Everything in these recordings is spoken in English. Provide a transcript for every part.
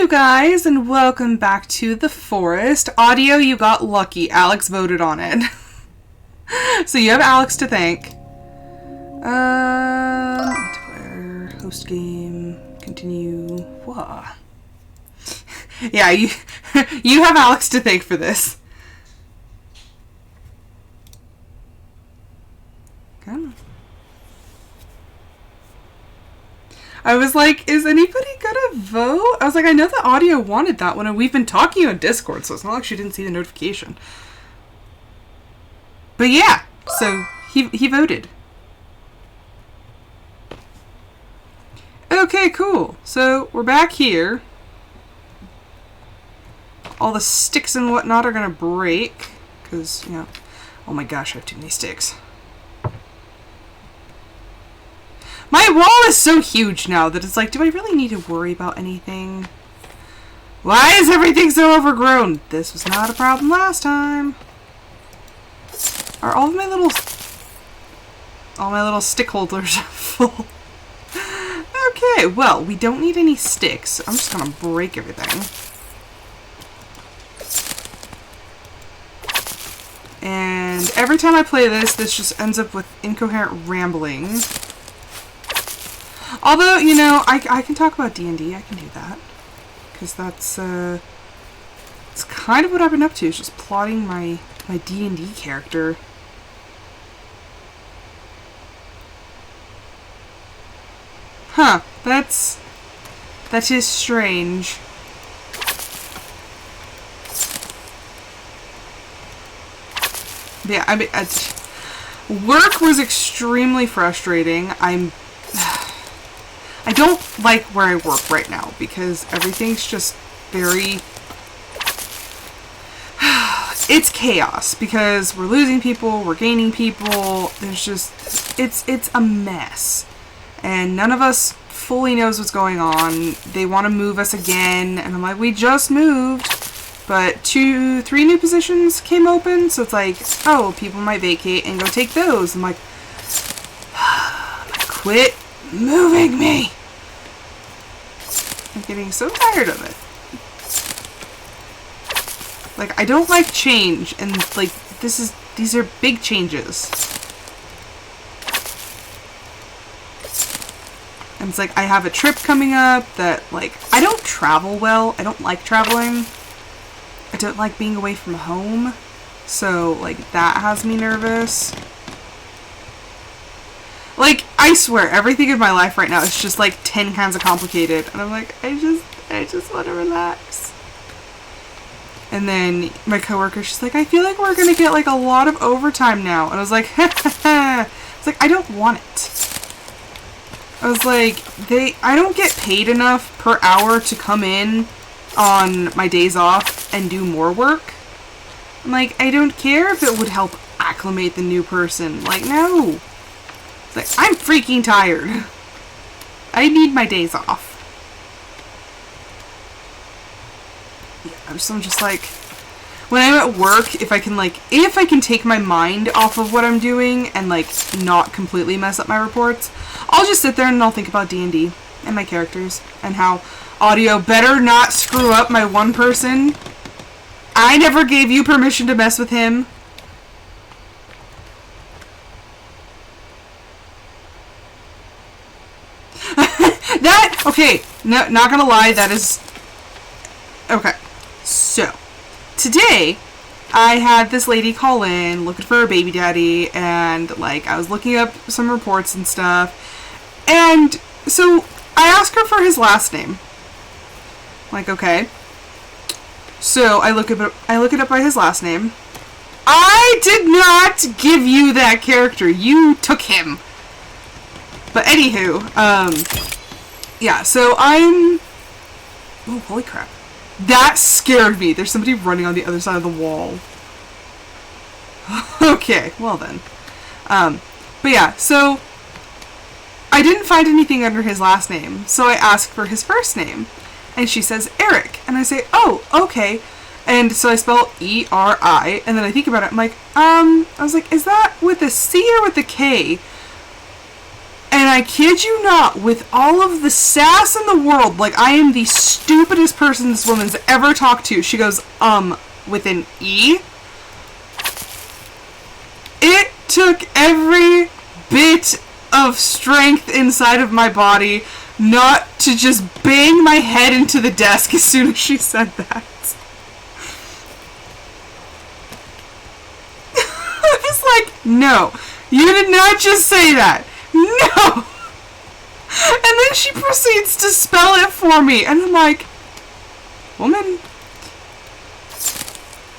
you guys, and welcome back to The Forest. Audio, you got lucky. Alex voted on it. So you have Alex to thank. Multiplayer, host game, continue. Whoa. Yeah, you have Alex to thank for this. Come on. I was like, is anybody gonna vote? I was like, I know the audio wanted that one, and we've been talking on Discord, so it's not like she didn't see the notification. But yeah, so he voted. Okay, cool. So we're back here. All the sticks and whatnot are gonna break, because, you know, oh my gosh, I have too many sticks. My wall is so huge now that it's like, do I really need to worry about anything? Why is everything so overgrown? This was not a problem last time. Are all my little stick holders full? Okay, well, we don't need any sticks. I'm just gonna break everything. And every time I play this just ends up with incoherent rambling. Although, you know, I can talk about D&D. I can do that. Because that's, it's kind of what I've been up to, is just plotting my D&D character. Huh. That is strange. Yeah, I mean, work was extremely frustrating. I don't like where I work right now because everything's just very... It's chaos because we're losing people, we're gaining people. There's just... It's a mess. And none of us fully knows what's going on. They want to move us again. And I'm like, we just moved. But 3 new positions came open. So it's like, oh, people might vacate and go take those. I'm like, quit moving me. I'm getting so tired of it. Like, I don't like change, and like these are big changes. And it's like I have a trip coming up that, like, I don't travel well. I don't like traveling. I don't like being away from home. So, like, that has me nervous. Like, I swear, everything in my life right now is just, like, 10 kinds of complicated. And I'm like, I just want to relax. And then my coworker's just like, I feel like we're going to get, like, a lot of overtime now. And I was like, ha ha ha. It's like, I don't want it. I was like, I don't get paid enough per hour to come in on my days off and do more work. I'm like, I don't care if it would help acclimate the new person. Like, no. Like, I'm freaking tired. I need my days off. Yeah, I'm just like, when I'm at work, if I can take my mind off of what I'm doing and, like, not completely mess up my reports, I'll just sit there and I'll think about D&D and my characters and how audio better not screw up my one person. I never gave you permission to mess with him. Okay, no, not gonna lie, that is... Okay, so, today, I had this lady call in, looking for her baby daddy, and, like, I was looking up some reports and stuff, and so, I asked her for his last name. Like, okay. So, I look it up by his last name. I did not give you that character, you took him. But anywho, yeah, so I'm... Oh, holy crap. That scared me. There's somebody running on the other side of the wall. Okay, well then. But yeah, so I didn't find anything under his last name, so I asked for his first name. And she says Eric. And I say, oh, okay. And so I spell E-R-I, and then I think about it, I'm like, I was like, is that with a C or with a K? And I kid you not, with all of the sass in the world, like I am the stupidest person this woman's ever talked to. She goes, with an E? It took every bit of strength inside of my body not to just bang my head into the desk as soon as she said that. I was like, no, you did not just say that. No! And then she proceeds to spell it for me. And I'm like, woman,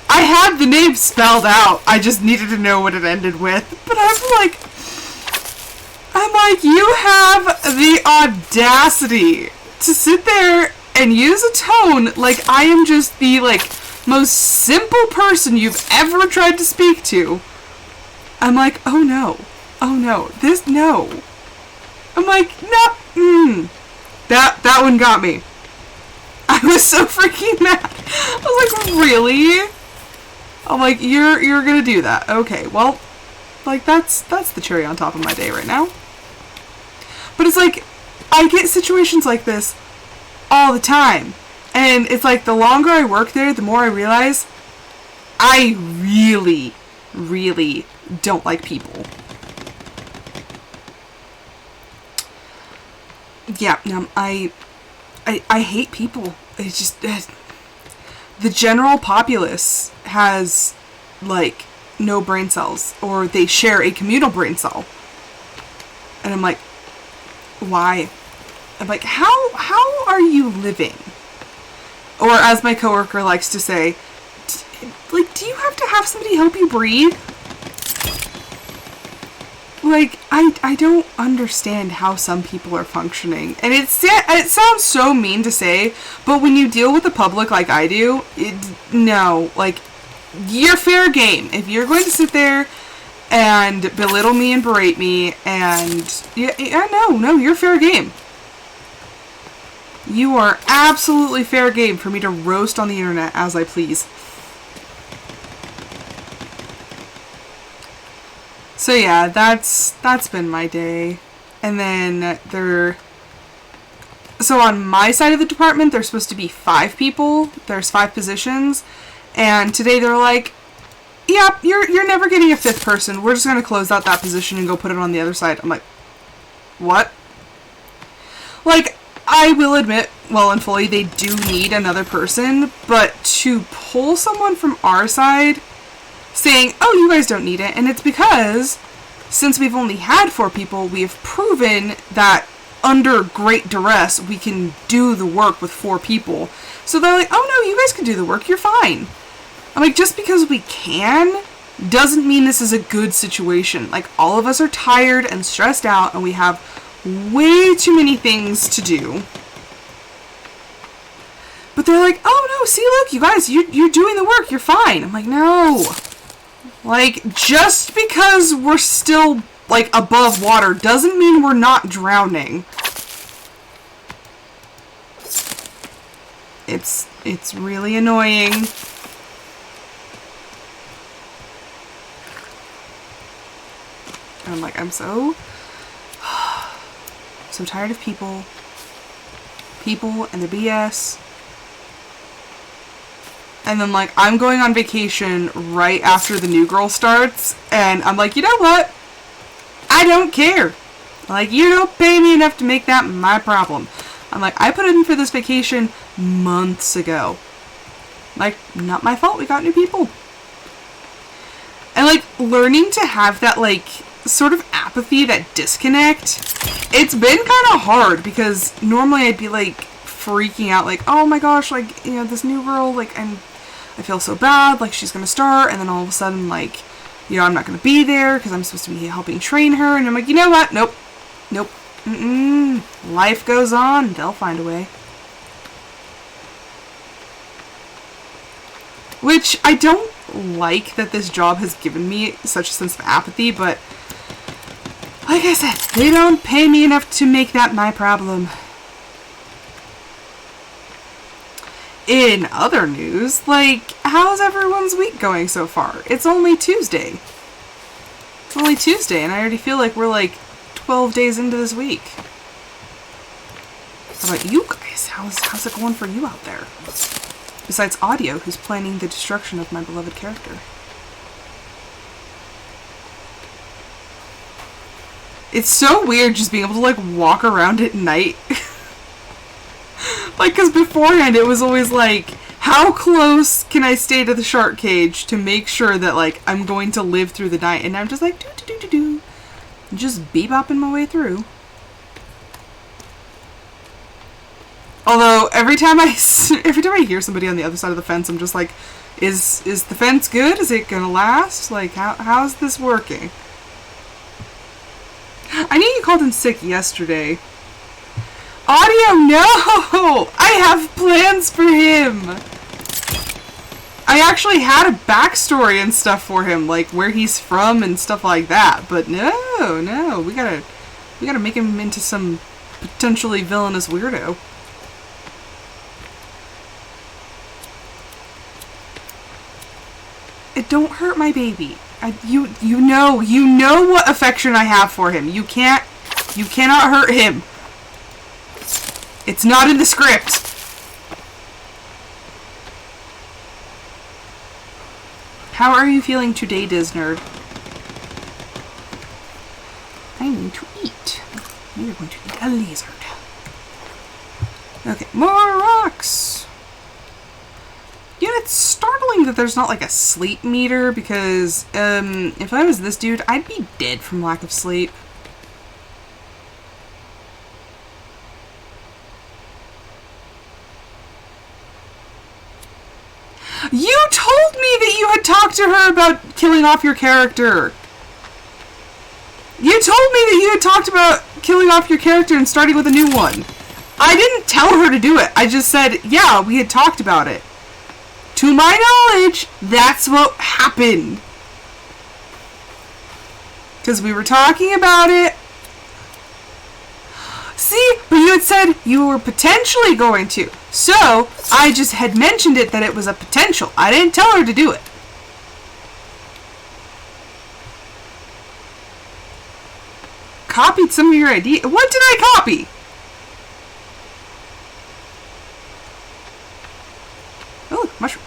I had the name spelled out. I just needed to know what it ended with. But I'm like, you have the audacity to sit there and use a tone like I am just the, like, most simple person you've ever tried to speak to. I'm like, oh no. Oh no. No. I'm like, no. That one got me. I was so freaking mad. I was like, really? I'm like, you're gonna do that. Okay, well, like, that's the cherry on top of my day right now. But it's like, I get situations like this all the time. And it's like, the longer I work there, the more I realize I really, really don't like people. Yeah, no, I hate people. It's just, the general populace has, like, no brain cells, or they share a communal brain cell. And I'm like, why? I'm like, how are you living? Or as my coworker likes to say, like, do you have to have somebody help you breathe? Like, I don't understand how some people are functioning. And it sounds so mean to say, but when you deal with the public like I do, no, like, you're fair game. If you're going to sit there and belittle me and berate me, and, no, you're fair game. You are absolutely fair game for me to roast on the internet as I please. So yeah, that's been my day. And then so on my side of the department, there's supposed to be 5 people. There's 5 positions. And today they're like, yeah, you're never getting a 5th person. We're just going to close out that position and go put it on the other side. I'm like, what? Like, I will admit, well and fully, they do need another person. But to pull someone from our side saying, oh, you guys don't need it. And it's because, since we've only had 4 people, we have proven that under great duress, we can do the work with 4 people. So they're like, oh no, you guys can do the work, you're fine. I'm like, just because we can, doesn't mean this is a good situation. Like, all of us are tired and stressed out, and we have way too many things to do. But they're like, oh no, see, look, you guys, you're doing the work, you're fine. I'm like, no. Like, just because we're still, like, above water doesn't mean we're not drowning. It's really annoying. And I'm like, I'm so tired of people and the BS. And then, like, I'm going on vacation right after the new girl starts, and I'm like, you know what? I don't care. Like, you don't pay me enough to make that my problem. I'm like, I put in for this vacation months ago. Like, not my fault, we got new people. And, like, learning to have that, like, sort of apathy, that disconnect, it's been kind of hard, because normally I'd be, like, freaking out, like, oh my gosh, like, you know, this new girl, like, I feel so bad, like, she's gonna start, and then all of a sudden, like, you know, I'm not gonna be there, because I'm supposed to be helping train her, and I'm like, you know what, nope, life goes on, they'll find a way. Which, I don't like that this job has given me such a sense of apathy, but, like I said, they don't pay me enough to make that my problem. In other news, like, how's everyone's week going so far? It's only Tuesday. It's only Tuesday, and I already feel like we're, like, 12 days into this week. How about you guys? How's it going for you out there? Besides Audio, who's planning the destruction of my beloved character. It's so weird just being able to, like, walk around at night. Like, because beforehand it was always like, how close can I stay to the shark cage to make sure that, like, I'm going to live through the night? And now I'm just like, do-do-do-do-do. Just bebopping my way through. Although, every time I hear somebody on the other side of the fence, I'm just like, is the fence good? Is it gonna last? Like, how's this working? I knew you called in sick yesterday. Audio, no! I have plans for him! I actually had a backstory and stuff for him, like where he's from and stuff like that. But no, we gotta make him into some potentially villainous weirdo. It don't hurt my baby. You know what affection I have for him. You cannot hurt him. It's not in the script. How are you feeling today, Disnerd? I need to eat. You're going to eat a lizard. Okay, more rocks. Yeah, it's startling that there's not like a sleep meter because if I was this dude, I'd be dead from lack of sleep. You told me that you had talked to her about killing off your character. You told me that you had talked about killing off your character and starting with a new one. I didn't tell her to do it. I just said, yeah, we had talked about it. To my knowledge, that's what happened. Because we were talking about it. See, but you had said you were potentially going to. So, I just had mentioned it that it was a potential. I didn't tell her to do it. Copied some of your ideas. What did I copy? Oh, mushroom.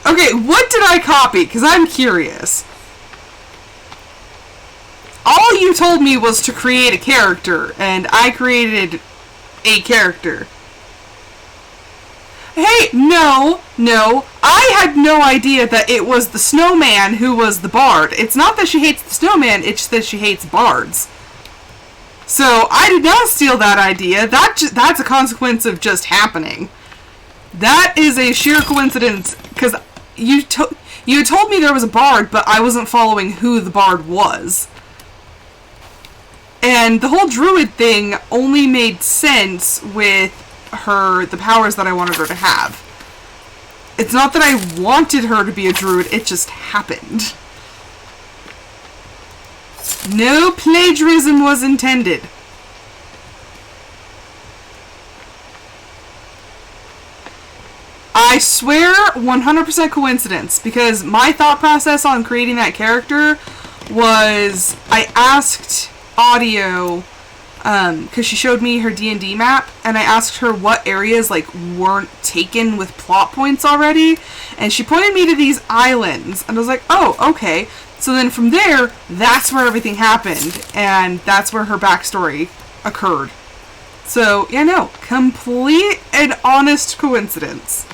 Okay, what did I copy? Because I'm curious. All you told me was to create a character, and I created a character. Hey, no, I had no idea that it was the snowman who was the bard. It's not that she hates the snowman, it's that she hates bards. So, I did not steal that idea. That's a consequence of just happening. That is a sheer coincidence, because you told me there was a bard, but I wasn't following who the bard was. And the whole druid thing only made sense with the powers that I wanted her to have. It's not that I wanted her to be a druid, it just happened. No plagiarism was intended. I swear 100% coincidence, because my thought process on creating that character was I asked Audio, because she showed me her D&D map, and I asked her what areas like weren't taken with plot points already, and she pointed me to these islands, and I was like, oh, okay. So then from there, that's where everything happened, and that's where her backstory occurred. So, yeah, no, complete and honest coincidence.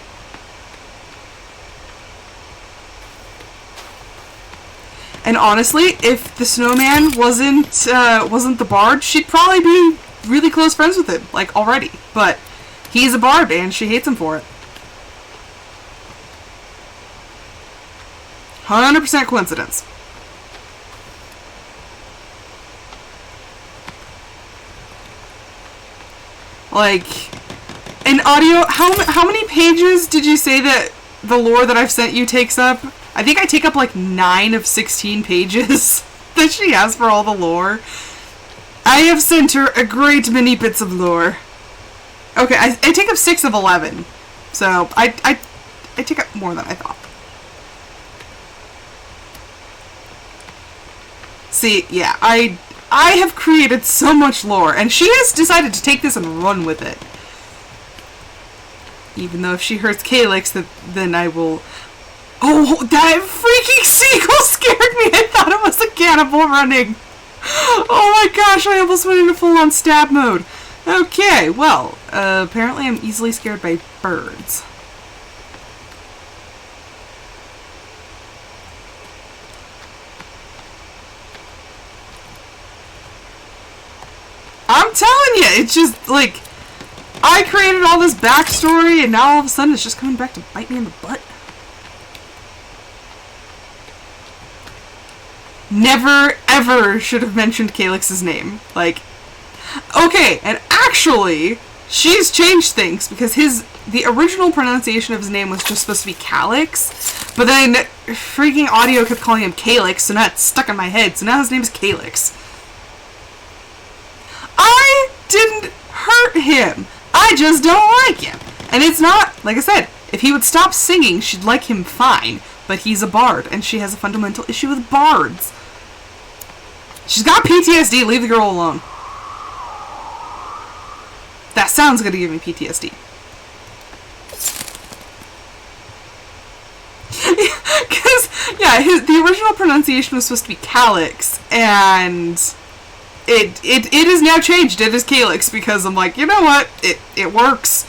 And honestly, if the snowman wasn't the bard, she'd probably be really close friends with him, like, already. But he's a bard, and she hates him for it. 100% coincidence. Like, in Audio, how many pages did you say that the lore that I've sent you takes up? I think I take up like 9 of 16 pages that she has for all the lore. I have sent her a great many bits of lore. Okay, I take up 6 of 11. So, I take up more than I thought. See, yeah, I have created so much lore, and she has decided to take this and run with it. Even though if she hurts Calyx, then I will... Oh, that freaking seagull scared me! I thought it was a cannibal running! Oh my gosh, I almost went into full-on stab mode. Okay, well, apparently I'm easily scared by birds. I'm telling you, it's just, like, I created all this backstory, and now all of a sudden it's just coming back to bite me in the butt. Never, ever should have mentioned Calyx's name. Like, okay, and actually, she's changed things, because the original pronunciation of his name was just supposed to be Calyx, but then freaking audio kept calling him Calyx, so now it's stuck in my head, so now his name is Calyx. I didn't hurt him. I just don't like him. And it's not, like I said, if he would stop singing, she'd like him fine. But he's a bard, and she has a fundamental issue with bards. She's got PTSD, leave the girl alone. That sounds gonna give me PTSD. Because, yeah, the original pronunciation was supposed to be Calyx, and... It is now changed. It is Calyx because I'm like, you know what? It works.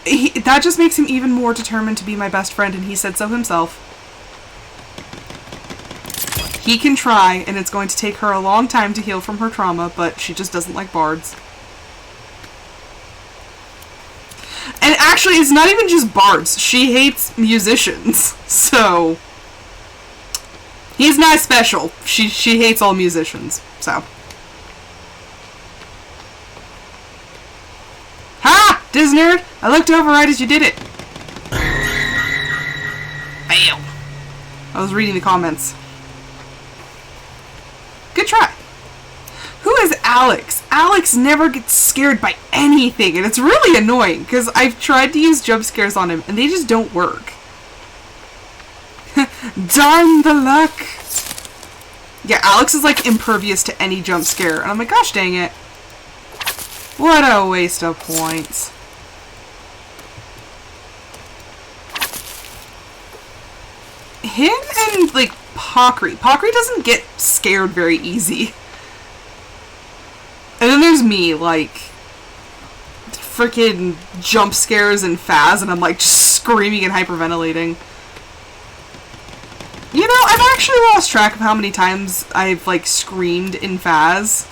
That just makes him even more determined to be my best friend, and he said so himself. He can try, and it's going to take her a long time to heal from her trauma, but she just doesn't like bards. And actually, it's not even just bards. She hates musicians, so... He's not special. She hates all musicians, so. Ha! Diznerd! I looked over right as you did it. Fail. I was reading the comments. Good try. Who is Alex? Alex never gets scared by anything, and it's really annoying, because I've tried to use jump scares on him, and they just don't work. Darn the luck! Yeah, Alex is like impervious to any jump scare, and I'm like, gosh dang it. What a waste of points. Him and, like, Pokry. Pokry doesn't get scared very easy. And then there's me, like, freaking jump scares and Faz, and I'm like just screaming and hyperventilating. You know, I've actually lost track of how many times I've, like, screamed in Faz.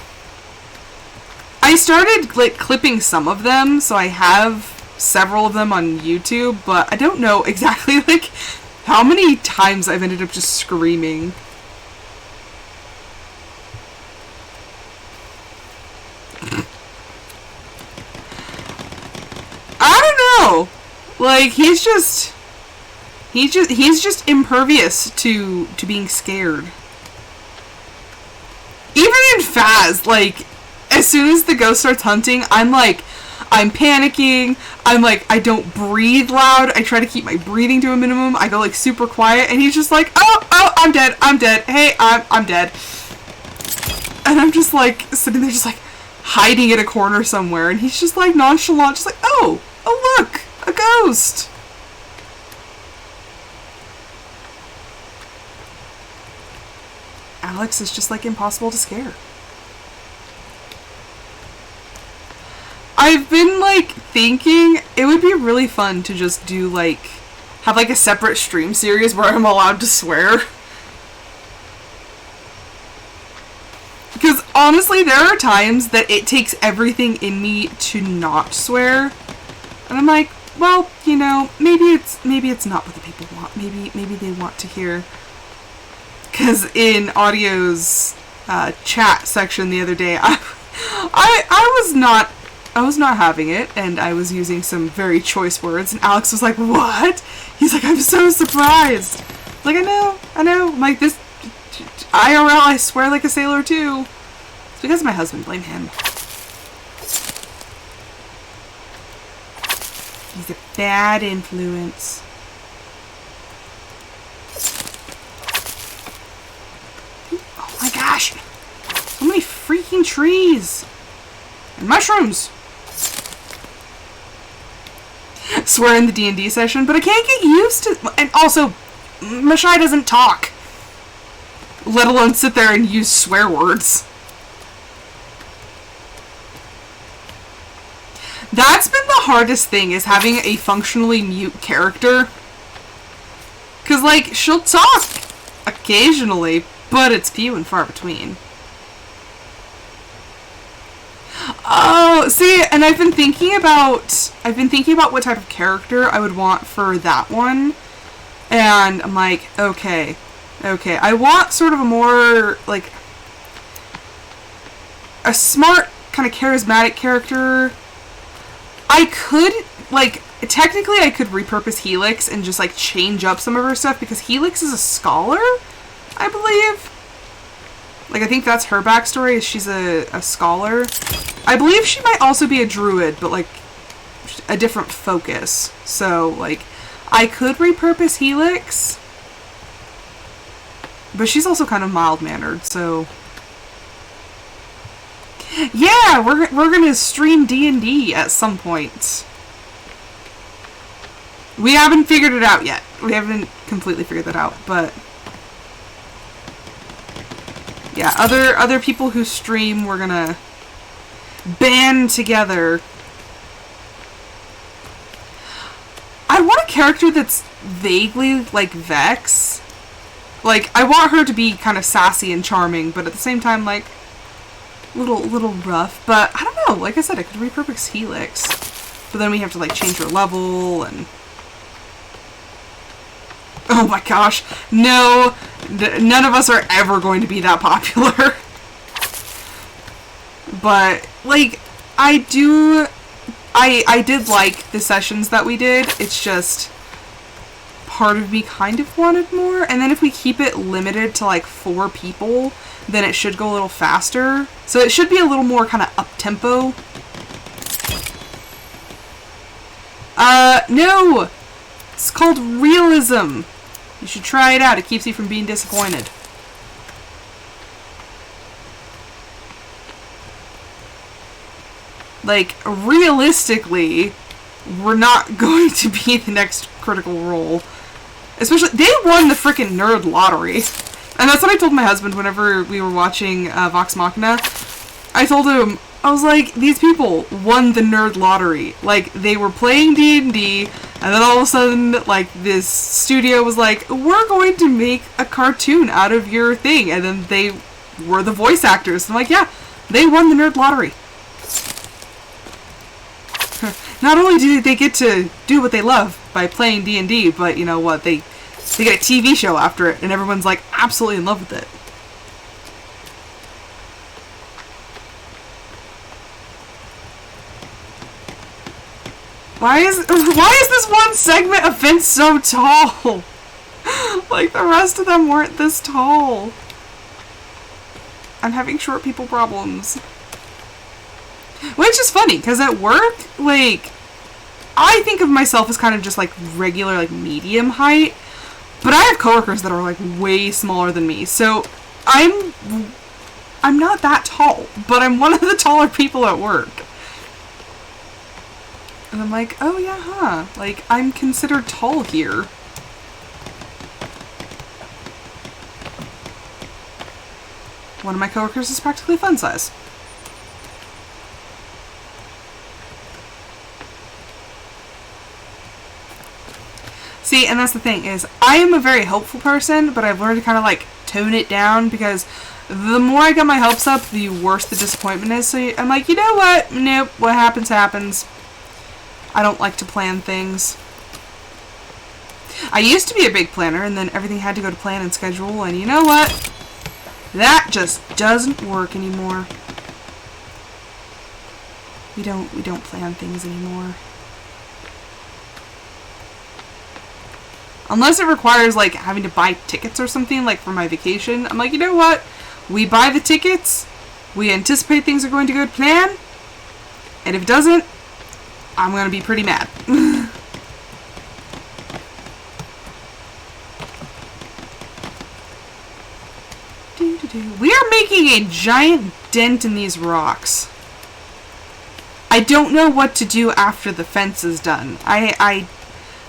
I started, like, clipping some of them, so I have several of them on YouTube, but I don't know exactly, like, how many times I've ended up just screaming. I don't know! Like, he's just impervious to being scared. Even in Faz, like, as soon as the ghost starts hunting, I'm panicking. I'm like, I don't breathe loud. I try to keep my breathing to a minimum. I go, like, super quiet, and he's just like, oh, I'm dead. Hey, I'm dead. And I'm just, like, sitting there just, like, hiding in a corner somewhere, and he's just, like, nonchalant, just like, oh, look, a ghost. Alex is just, like, impossible to scare. I've been, like, thinking it would be really fun to just do, like, have, like, a separate stream series where I'm allowed to swear. Because, honestly, there are times that it takes everything in me to not swear. And I'm like, well, you know, maybe it's not what the people want. Maybe they want to hear. Because in Audio's chat section the other day, I was not having it, and I was using some very choice words, and Alex was like, what? He's like, I'm so surprised. Like, I know. I'm like, this IRL, I swear like a sailor too. It's because of my husband, blame him. He's a bad influence. gosh! So many freaking trees! And mushrooms! Swear in the D&D session, but I can't get used to... And also, Mashai doesn't talk. Let alone sit there and use swear words. That's been the hardest thing, is having a functionally mute character. Because, like, she'll talk occasionally, but it's few and far between. Oh, see, and I've been thinking about what type of character I would want for that one. And I'm like, okay, I want sort of a more, like, a smart, kind of charismatic character. I could, like, technically I could repurpose Helix and just, like, change up some of her stuff, because Helix is a scholar, I believe. Like, I think that's her backstory, is she's a scholar. I believe she might also be a druid, but, like, a different focus. So, like, I could repurpose Helix, but she's also kind of mild-mannered, so... Yeah, we're gonna stream D&D at some point. We haven't figured it out yet. We haven't completely figured that out, but... Yeah, other people who stream, we're gonna band together. I want a character that's vaguely like Vex. Like, I want her to be kind of sassy and charming, but at the same time, like, little rough. But I don't know. Like I said, I could repurpose Helix, but then we have to like change her level and. Oh my gosh, no, none of us are ever going to be that popular. But, like, I did like the sessions that we did. It's just, part of me kind of wanted more. And then if we keep it limited to, like, 4 people, then it should go a little faster. So it should be a little more kind of up-tempo. No! It's called realism. You should try it out. It keeps you from being disappointed. Like, realistically, we're not going to be the next Critical Role. Especially, they won the frickin' Nerd Lottery. And that's what I told my husband whenever we were watching Vox Machina. I told him, I was like, these people won the Nerd Lottery. Like, they were playing D&D, and then all of a sudden, like, this studio was like, we're going to make a cartoon out of your thing. And then they were the voice actors. And I'm like, yeah, they won the Nerd Lottery. Not only do they get to do what they love by playing D&D, but you know what, they get a TV show after it, and everyone's like absolutely in love with it. Why is this one segment of Vince so tall? Like the rest of them weren't this tall. I'm having short people problems. Which is funny, because at work, like, I think of myself as kind of just, like, regular, like, medium height. But I have coworkers that are, like, way smaller than me. So, I'm not that tall. But I'm one of the taller people at work. And I'm like, oh yeah, huh. Like, I'm considered tall here. One of my coworkers is practically fun size. See, and that's the thing, is I am a very hopeful person, but I've learned to kind of, like, tone it down, because the more I get my hopes up, the worse the disappointment is. So I'm like, you know what? Nope, what happens, happens. I don't like to plan things. I used to be a big planner, and then everything had to go to plan and schedule, and you know what? That just doesn't work anymore. We don't plan things anymore. Unless it requires, like, having to buy tickets or something, like, for my vacation. I'm like, you know what? We buy the tickets, we anticipate things are going to go to plan, and if it doesn't, I'm going to be pretty mad. We are making a giant dent in these rocks. I don't know what to do after the fence is done. I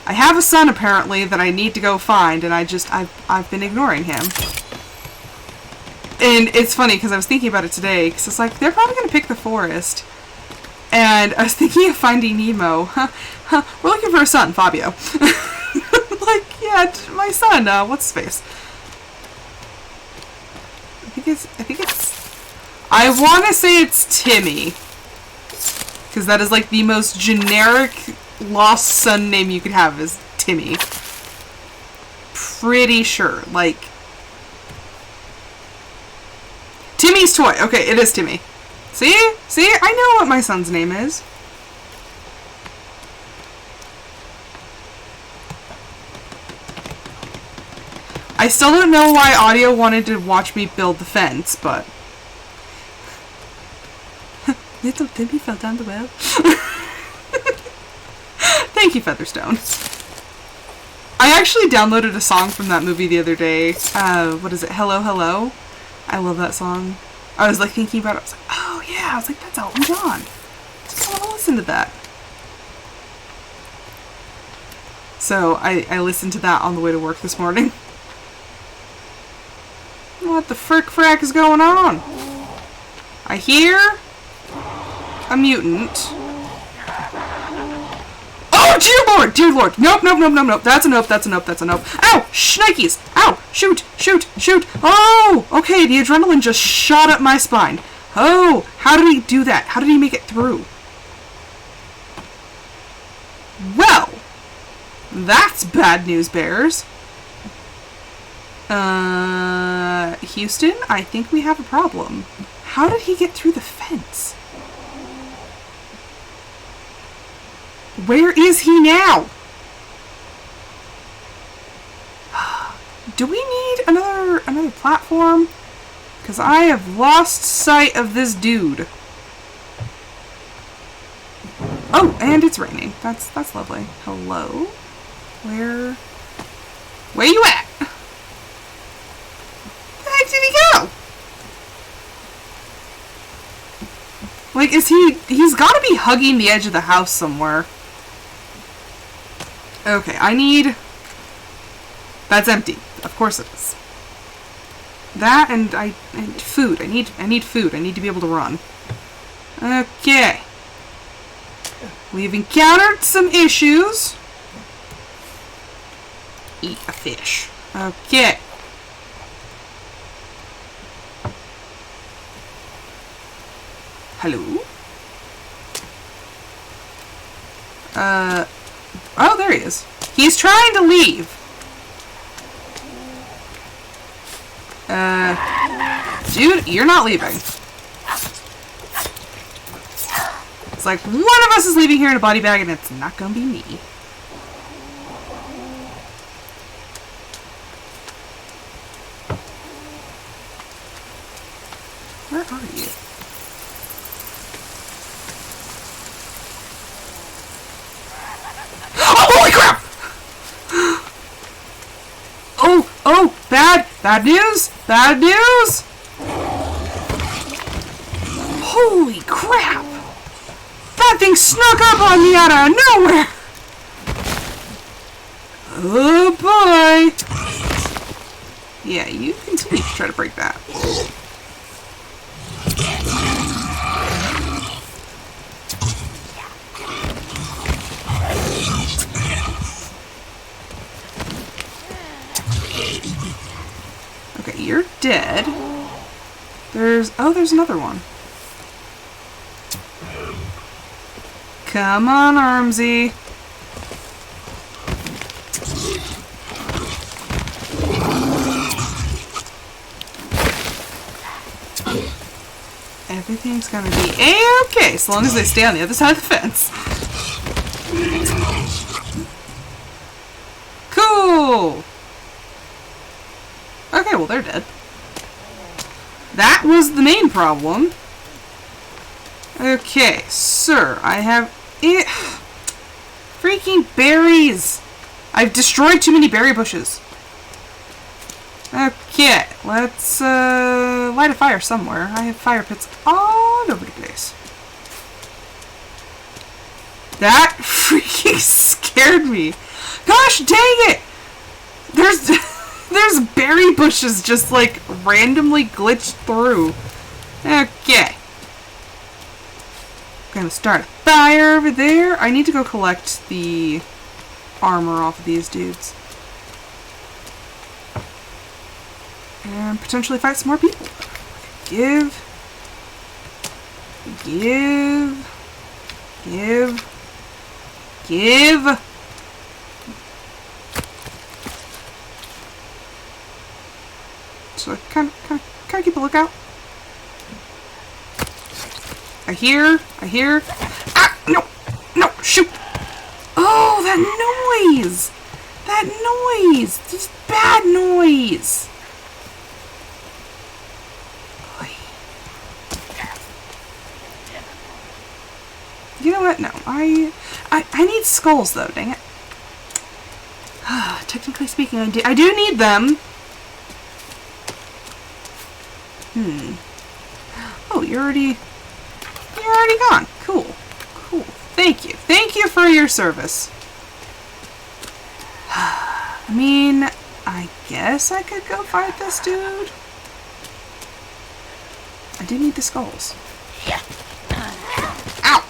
have a son apparently that I need to go find, and I've been ignoring him. And it's funny because I was thinking about it today, because it's like, they're probably going to pick the forest. And I was thinking of Finding Nemo. We're looking for a son, Fabio. Like, yeah, my son, what's his face? I want to say it's Timmy. Because that is like the most generic lost son name you could have, is Timmy. Pretty sure. Like, Timmy's toy. Okay, it is Timmy. See? See? I know what my son's name is. I still don't know why Audio wanted to watch me build the fence, but... Little Timmy fell down the well. Thank you, Featherstone. I actually downloaded a song from that movie the other day. What is it? Hello, Hello? I love that song. I was like thinking about it. I was like, oh yeah. I was like, that's Elton John. I want to listen to that. So I listened to that on the way to work this morning. What the frick-frack is going on? I hear a mutant. Oh, dear lord! Dear lord! Nope, nope, nope, nope, nope. That's a nope, that's a nope, that's a nope. Ow! Shnikes! Ow! Shoot! Shoot! Shoot! Oh! Okay, the adrenaline just shot up my spine. Oh! How did he do that? How did he make it through? Well, that's bad news, bears. Houston, I think we have a problem. How did he get through the fence? Where is he now? Do we need another platform? Because I have lost sight of this dude. Oh, and it's raining. That's lovely. Hello? Where you at? Where the heck did he go? Like, he's gotta be hugging the edge of the house somewhere. Okay, that's empty. Of course it is. That and food. I need food. I need to be able to run. Okay. We've encountered some issues. Eat a fish. Okay. Hello? Oh, there he is. He's trying to leave. Dude, you're not leaving. It's like, one of us is leaving here in a body bag, and it's not gonna be me. Where are you? Holy crap! Oh, bad news! Bad news! Holy crap! That thing snuck up on me out of nowhere! Oh boy! Yeah, you continue to try to break that. Okay, you're dead. There's another one. Come on, Armsy. Everything's gonna be A-okay, as long as they stay on the other side of the fence. Cool! Okay, well, they're dead. That was the main problem. Okay, sir, I have it. Freaking berries! I've destroyed too many berry bushes. Okay, let's light a fire somewhere. I have fire pits all over the place. That freaking scared me. Gosh dang it! There's berry bushes just like randomly glitched through. Okay. Gonna start a fire over there. I need to go collect the armor off of these dudes. And potentially fight some more people. Give. So kind of keep a lookout. I hear. Ah, no, shoot. Oh, that noise. Just bad noise. You know what? No, I need skulls though. Dang it. Technically speaking, I do need them. Oh, you're already gone. Cool. Thank you for your service. I mean, I guess I could go fight this dude. I do need the skulls. Ow!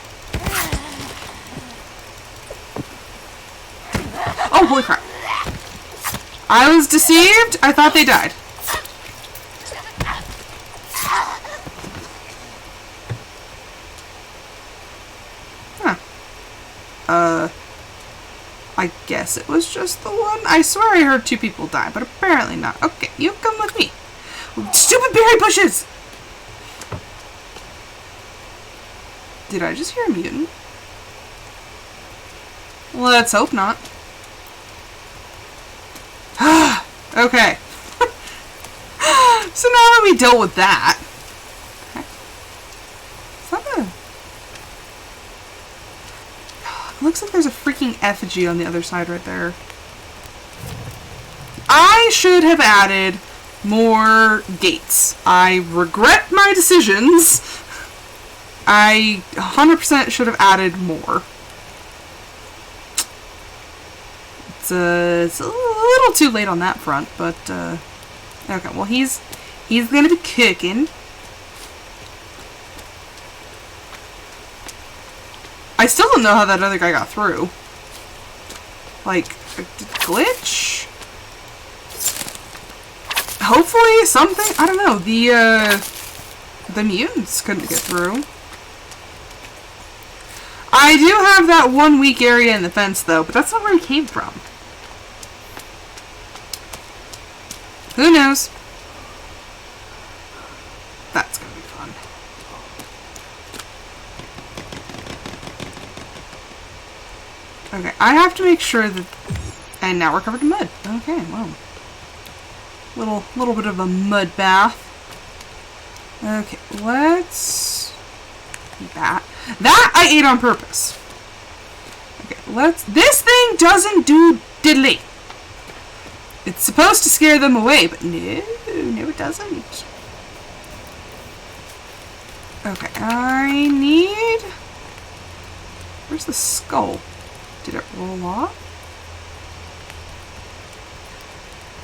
Oh, holy crap. I was deceived. I thought they died. I guess it was just the one. I swear I heard 2 people die, but apparently not. Okay, you come with me. Stupid berry bushes! Did I just hear a mutant? Let's hope not. Okay. So now that we dealt with that. Is that a... It looks like there's a freaking effigy on the other side right there. I should have added more gates. I regret my decisions. I 100% should have added more. It's a little too late on that front, but okay. Well, he's gonna be cooking. I still don't know how that other guy got through. Like, glitch? Hopefully something. I don't know. The mutants couldn't get through. I do have that one weak area in the fence, though, but that's not where he came from. Who knows? That's gonna be fun. Okay, I have to make sure that... And now we're covered in mud. Okay, well. Little bit of a mud bath. Okay, let's... That I ate on purpose. Okay, let's... This thing doesn't do diddly. It's supposed to scare them away, but no, it doesn't. Okay, I need... Where's the skull? Did it roll off?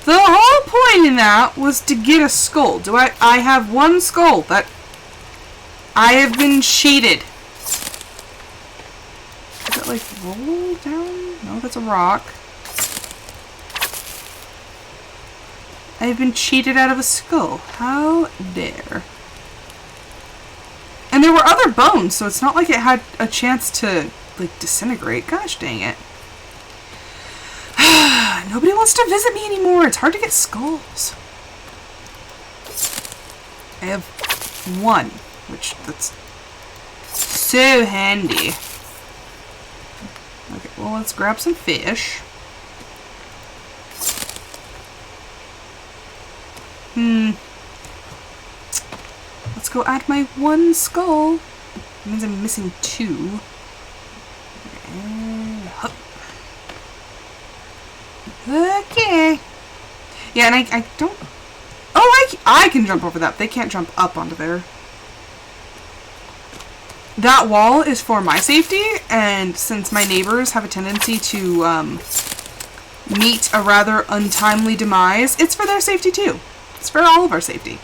The whole point in that was to get a skull. I have one skull that I have been cheated. Does it like roll down? No, that's a rock. I've been cheated out of a skull. How dare. And there were other bones, so it's not like it had a chance to, like, disintegrate. Gosh dang it. Nobody wants to visit me anymore. It's hard to get skulls. I have one, which that's so handy. Okay, well, let's grab some fish. Let's go add my one skull. That means I'm missing 2. And hup. Okay. Yeah, and I don't... Oh, I can jump over that. They can't jump up onto there. That wall is for my safety, and since my neighbors have a tendency to meet a rather untimely demise, it's for their safety too. It's for all of our safety.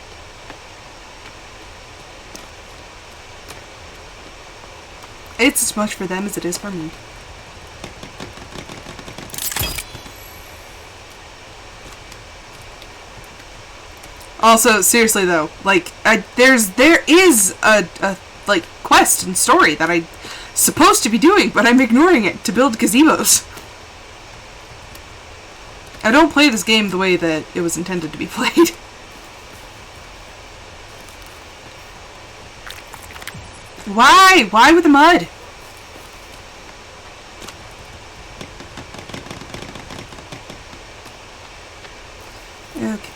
It's as much for them as it is for me. Also, seriously though, like, there is a like quest and story that I'm supposed to be doing, but I'm ignoring it to build gazebos. I don't play this game the way that it was intended to be played. Why? Why with the mud? Okay.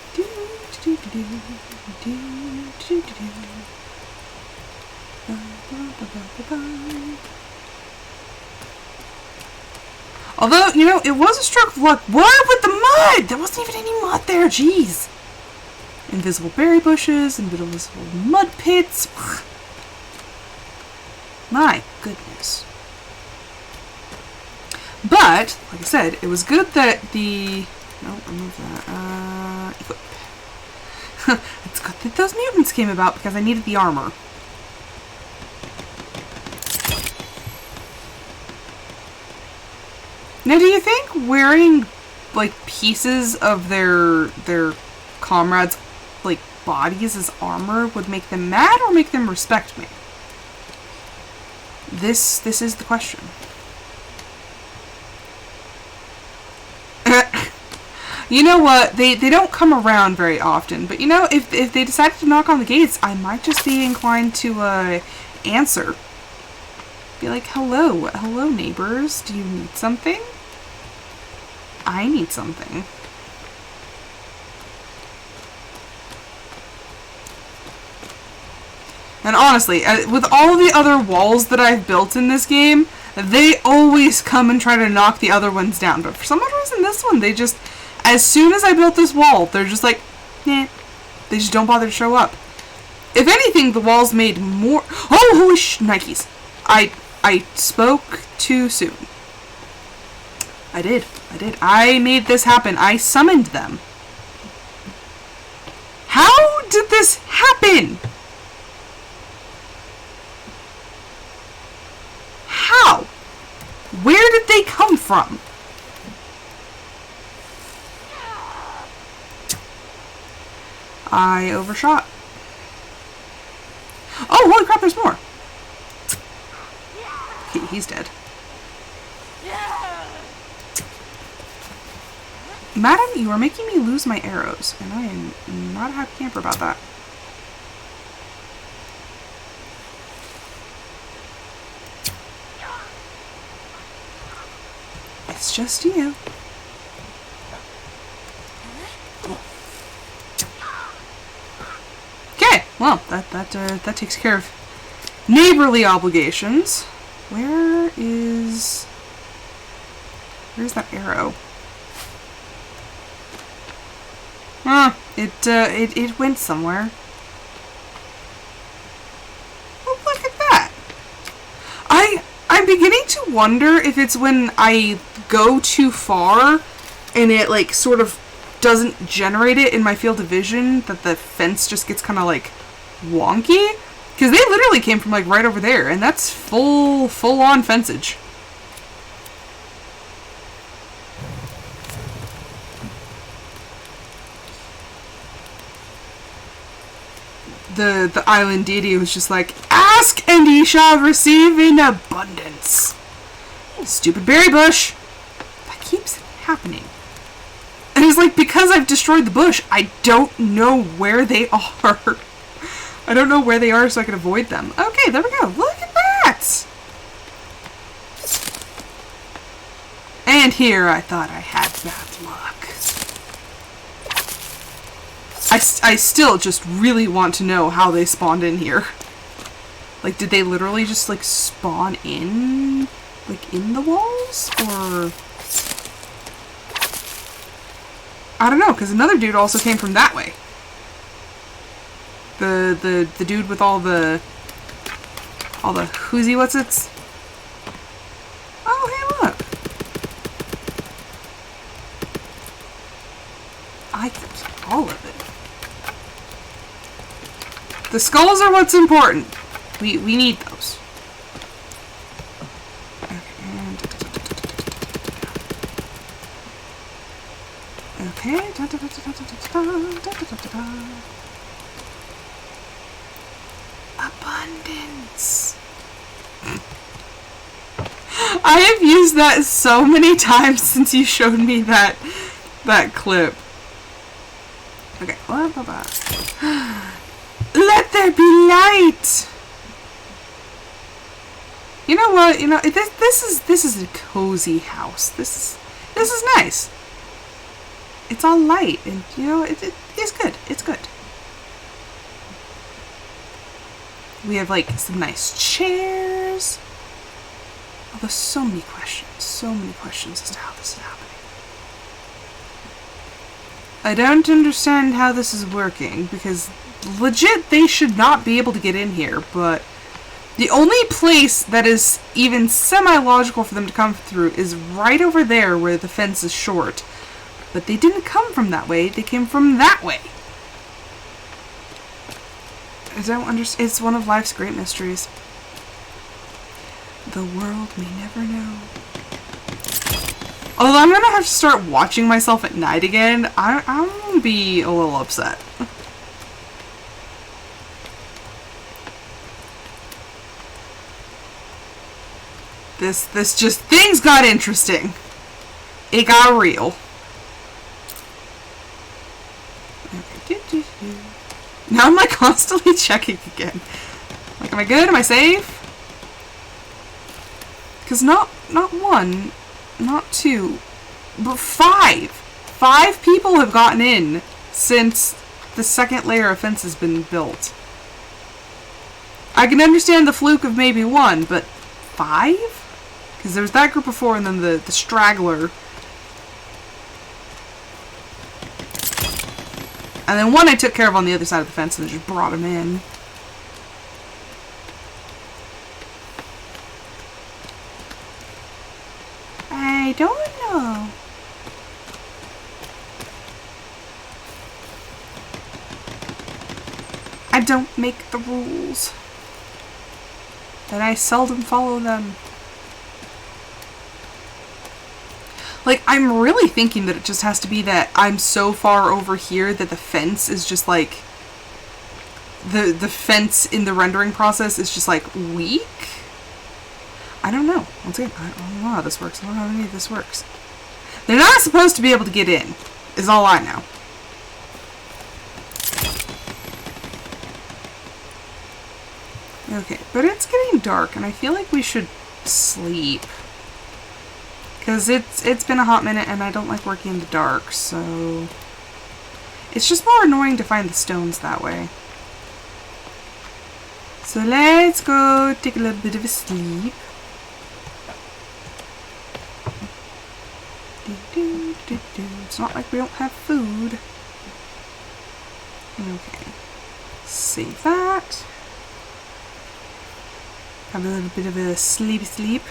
Although, you know, it was a stroke of luck. What with the mud? There wasn't even any mud there. Jeez. Invisible berry bushes, invisible mud pits. My goodness. But, like I said, it was good that the... No, remove that. Equip. It's good that those mutants came about because I needed the armor. Now, do you think wearing, like, pieces of their comrades' like bodies as armor would make them mad or make them respect me? This is the question. You know what? They don't come around very often, but you know, if they decided to knock on the gates, I might just be inclined to answer. Be like, hello neighbors, do you need something? I need something. And honestly, with all the other walls that I've built in this game, they always come and try to knock the other ones down. But for some odd reason, this one, they just, as soon as I built this wall, they're just like, nah. They just don't bother to show up. If anything, the walls made more... Oh, holy Nikes. I spoke too soon. I did. I made this happen. I summoned them. How did this happen? How? Where did they come from? I overshot. Oh, holy crap, there's more. He's dead. Madam, you are making me lose my arrows, and I am not a happy camper about that. It's just you. Okay, well, that takes care of neighborly obligations. Where's that arrow? It went somewhere. Oh, look at that. I'm beginning to wonder if it's when I go too far and it like sort of doesn't generate it in my field of vision that the fence just gets kind of like wonky. Because they literally came from like right over there, and that's full on fencage. The island deity was just like, ask and ye shall receive in abundance. Stupid berry bush. That keeps happening. And it's like, because I've destroyed the bush, I don't know where they are. I don't know where they are so I can avoid them. Okay, there we go. Look at that! And here I thought I had bad luck. I still just really want to know how they spawned in here. Like, did they literally just, like, spawn in, like, in the walls? Or... I don't know, because another dude also came from that way. The dude with all the whoozy what's its? Oh, hey, look. I kept all of it. The skulls are what's important. We need those. Okay. Abundance. I have used that so many times since you showed me that clip. Okay. Let there be light. You know what? You know this is a cozy house. This is nice. It's all light, and you know it's good. It's good. We have like some nice chairs. Oh, there's so many questions. So many questions as to how this is happening. I don't understand how this is working, because legit they should not be able to get in here, but the only place that is even semi-logical for them to come through is right over there where the fence is short. But they didn't come from that way, they came from that way. I don't understand. It's one of life's great mysteries. The world may never know. Although I'm gonna have to start watching myself at night again, I'm gonna be a little upset. This just, things got interesting. It got real. Okay. Now I'm like constantly checking again. Like, am I good? Am I safe? Because not one, not two, but five. 5 people have gotten in since the second layer of fence has been built. I can understand the fluke of maybe 1, but 5? Because there was that group before, and then the straggler. And then 1 I took care of on the other side of the fence and just brought him in. I don't know. I don't make the rules. And I seldom follow them. Like, I'm really thinking that it just has to be that I'm so far over here that the fence is just like... The fence in the rendering process is just like weak? I don't know. Once again, I don't know how this works. I don't know how any of this works. They're not supposed to be able to get in, is all I know. Okay, but it's getting dark, and I feel like we should sleep. Because it's been a hot minute, and I don't like working in the dark, so... It's just more annoying to find the stones that way. So let's go take a little bit of a sleep. It's not like we don't have food. Okay. Save that. Have a little bit of a sleepy sleep.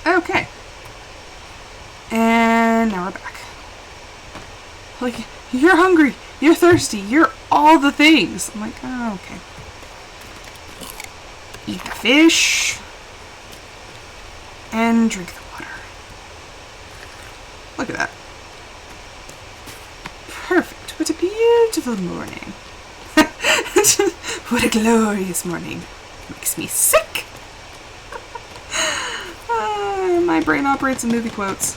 Okay. And now we're back. Like, you're hungry, you're thirsty, you're all the things. I'm like, oh, okay. Eat the fish. And drink the water. Look at that. Perfect. What a beautiful morning. What a glorious morning. Makes me sick. My brain operates in movie quotes.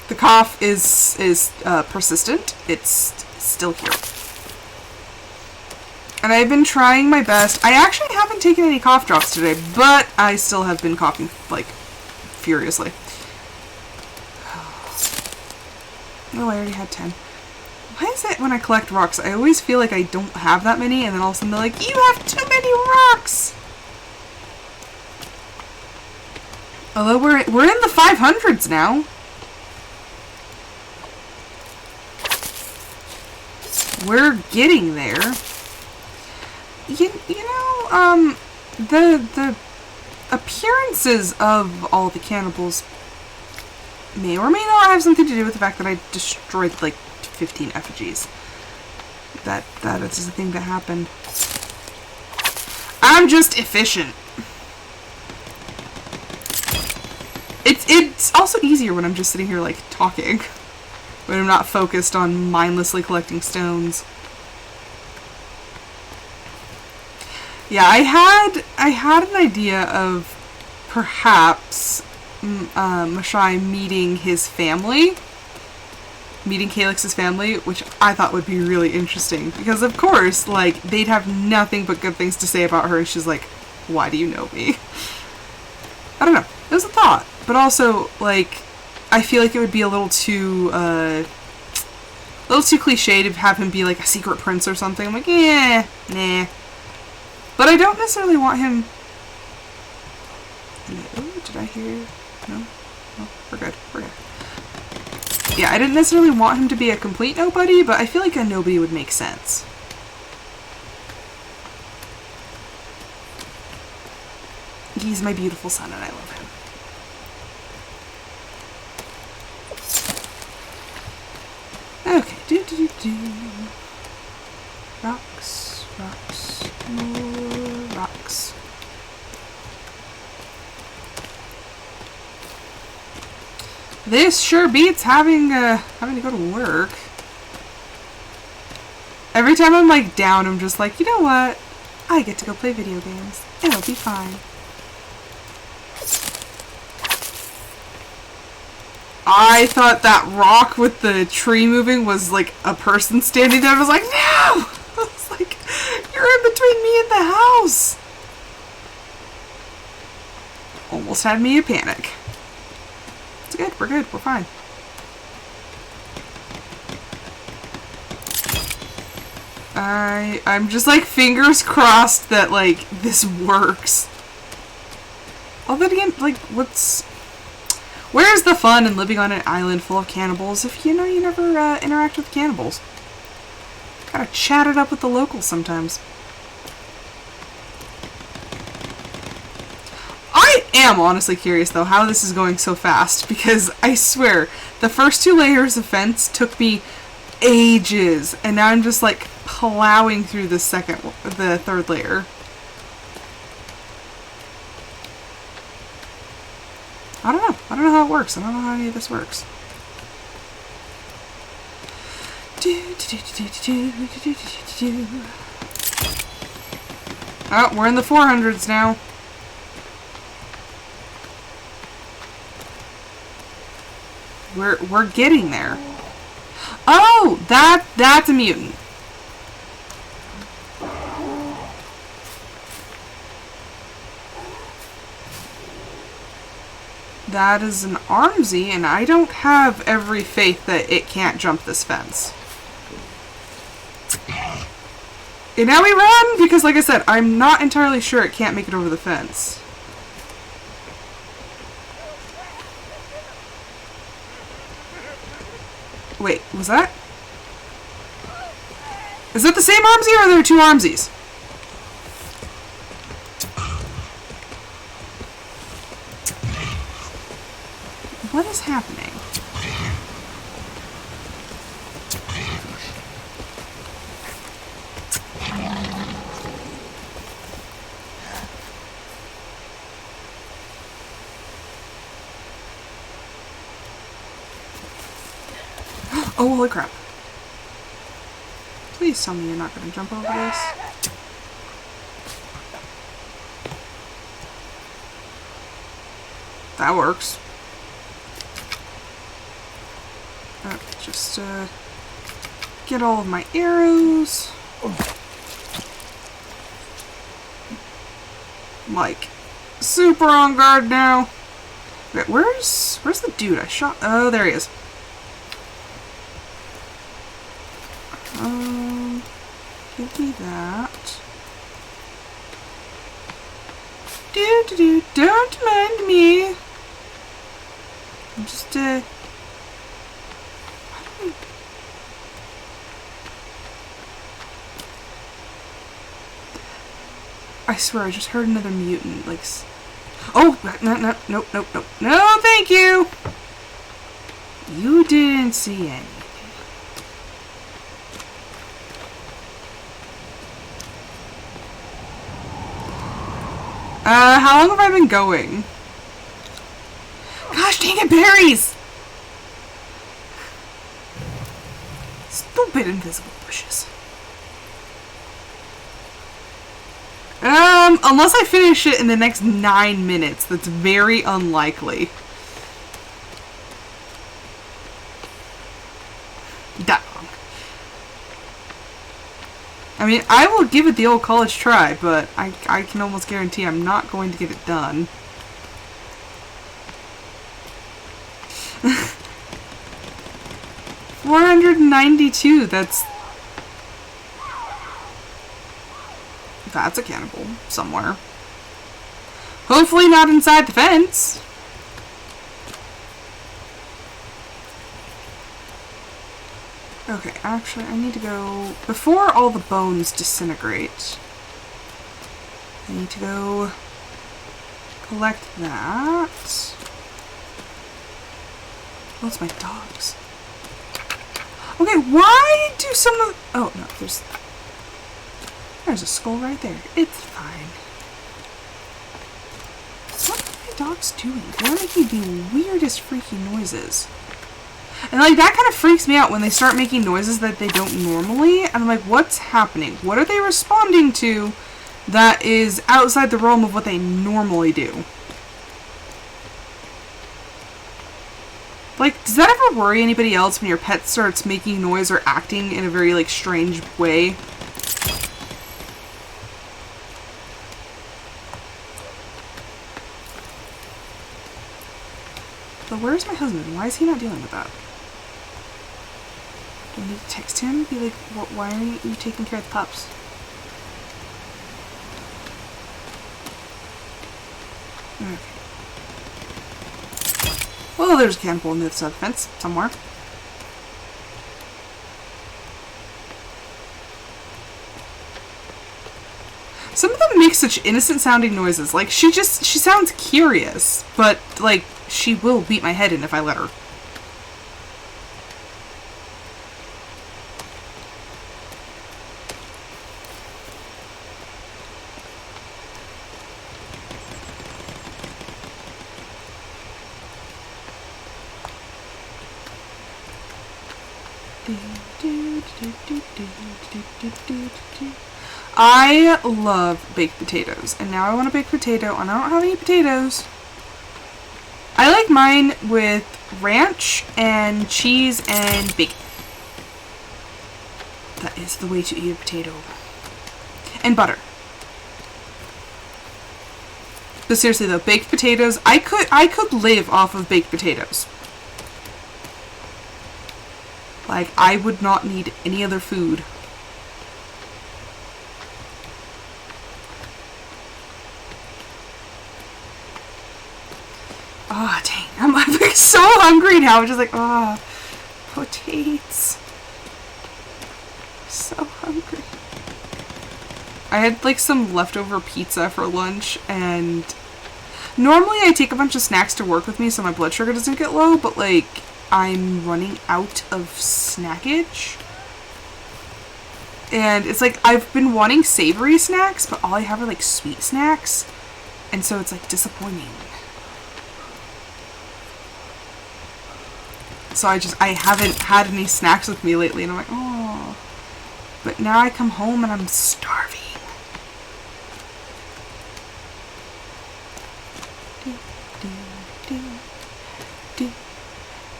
The cough is persistent. It's still here. And I've been trying my best. I actually haven't taken any cough drops today, but I still have been coughing, like, furiously. Oh, I already had 10. Why is it when I collect rocks, I always feel like I don't have that many, and then all of a sudden they're like, you have too many rocks! Although we're in the 500s now. We're getting there. The appearances of all the cannibals may or may not have something to do with the fact that I destroyed like 15 effigies. That is the thing that happened. I'm just efficient. It's also easier when I'm just sitting here like talking. When I'm not focused on mindlessly collecting stones. Yeah, I had an idea of perhaps Mashai meeting his family. Meeting Calyx's family, which I thought would be really interesting. Because of course, like, they'd have nothing but good things to say about her, and she's like, why do you know me? I don't know. It was a thought. But also, like, I feel like it would be a little too cliche to have him be like a secret prince or something. I'm like, nah. But I don't necessarily want him... Oh, did I hear... No, we're good. Yeah, I didn't necessarily want him to be a complete nobody, but I feel like a nobody would make sense. He's my beautiful son and I love him. Okay, Rocks, more rocks. This sure beats having to go to work. Every time I'm like down, I'm just like, you know what? I get to go play video games. It'll be fine. I thought that rock with the tree moving was like a person standing there. I was like, no! I was like, you're in between me and the house. Almost had me a panic. It's good, we're fine. I'm just like fingers crossed that like this works. Although again, like where's the fun in living on an island full of cannibals if you never interact with cannibals? Gotta chat it up with the locals sometimes. I am honestly curious though how this is going so fast, because I swear the first 2 layers of fence took me ages, and now I'm just like plowing through the 3rd layer. I don't know how it works. I don't know how any of this works. Oh, we're in the 400s now. We're getting there. Oh, that's a mutant. That is an Armsy, and I don't have every faith that it can't jump this fence. And now we run, because like I said, I'm not entirely sure it can't make it over the fence. Wait, was that? Is that the same Armsy, or are there 2 Armsies? What is happening? Oh, holy crap. Please tell me you're not going to jump over this. That works. Just get all of my arrows. Like, super on guard now. Wait, where's the dude I shot? Oh, there he is. give me that. Do, don't mind me. I'm just, I swear, I just heard another mutant, like... Oh! No, nope. No, thank you! You didn't see anything. How long have I been going? Gosh dang it, berries! Stupid invisible bushes. Unless I finish it in the next 9 minutes, that's very unlikely. That long. I mean, I will give it the old college try, but I can almost guarantee I'm not going to get it done. $492, that's a cannibal somewhere. Hopefully not inside the fence. Okay, actually, I need to go... Before all the bones disintegrate, I need to go collect that. Oh, it's my dogs. Okay, why do some of... Oh, no, there's a skull right there. It's fine. What are my dogs doing? They're making the weirdest freaky noises. And like that kind of freaks me out when they start making noises that they don't normally. And I'm like, what's happening? What are they responding to that is outside the realm of what they normally do? Like, does that ever worry anybody else when your pet starts making noise or acting in a very like strange way? But where's my husband? Why is he not dealing with that? Do I need to text him? Be like, why are you taking care of the pups? Okay. Well, there's a cannibal on the other side of the fence somewhere. Some of them make such innocent sounding noises. Like, she sounds curious, but, like, she will beat my head in if I let her. I love baked potatoes, and now I want a baked potato, and I don't have any potatoes. I like mine with ranch and cheese and bacon. That is the way to eat a potato. And butter. But seriously though, baked potatoes, I could live off of baked potatoes. Like, I would not need any other food. Oh, dang. I'm like so hungry now. I'm just like, oh, potatoes. So hungry. I had like some leftover pizza for lunch, and normally I take a bunch of snacks to work with me so my blood sugar doesn't get low, but like I'm running out of snackage. And it's like I've been wanting savory snacks, but all I have are like sweet snacks. And so it's like disappointing. So I haven't had any snacks with me lately, and I'm like, oh. But now I come home and I'm starving.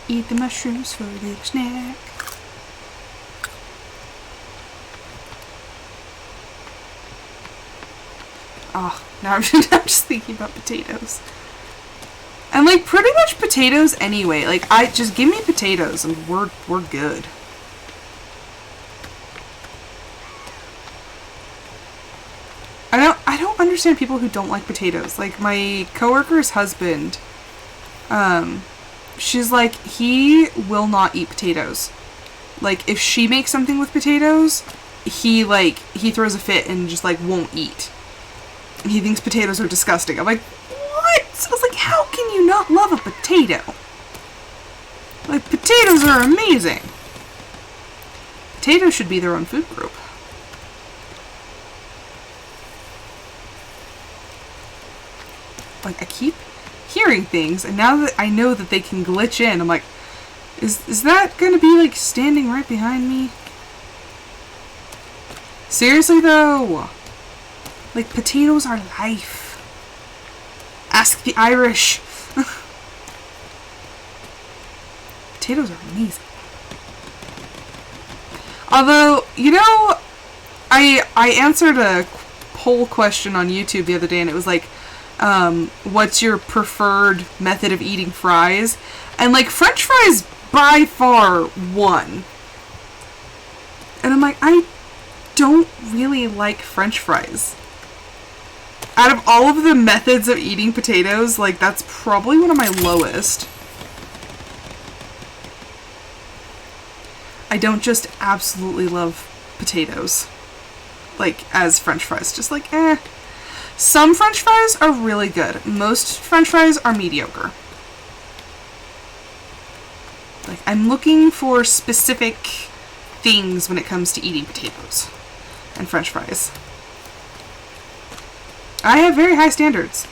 Eat the mushrooms for a little snack. Oh, now I'm just thinking about potatoes. And like pretty much potatoes anyway. Like just give me potatoes and we're good. don't understand people who don't like potatoes. Like, my coworker's husband, she's like, he will not eat potatoes. Like, if she makes something with potatoes, he throws a fit and just, like, won't eat. He thinks potatoes are disgusting. I'm like, what? I was like, how can you not love a potato? Like, potatoes are amazing. Potatoes should be their own food group. Like, I keep hearing things, and now that I know that they can glitch in, I'm like, is that gonna be, like, standing right behind me? Seriously, though? Like, potatoes are life. Ask the Irish. Potatoes are amazing. Although, you know, I answered a poll question on YouTube the other day, and it was like, what's your preferred method of eating fries? And, like, French fries by far won. And I'm like, I don't really like French fries. Out of all of the methods of eating potatoes, like, that's probably one of my lowest. I don't just absolutely love potatoes. Like, as French fries. Just like, eh. Some French fries are really good. Most French fries are mediocre. Like, I'm looking for specific things when it comes to eating potatoes and French fries. I have very high standards.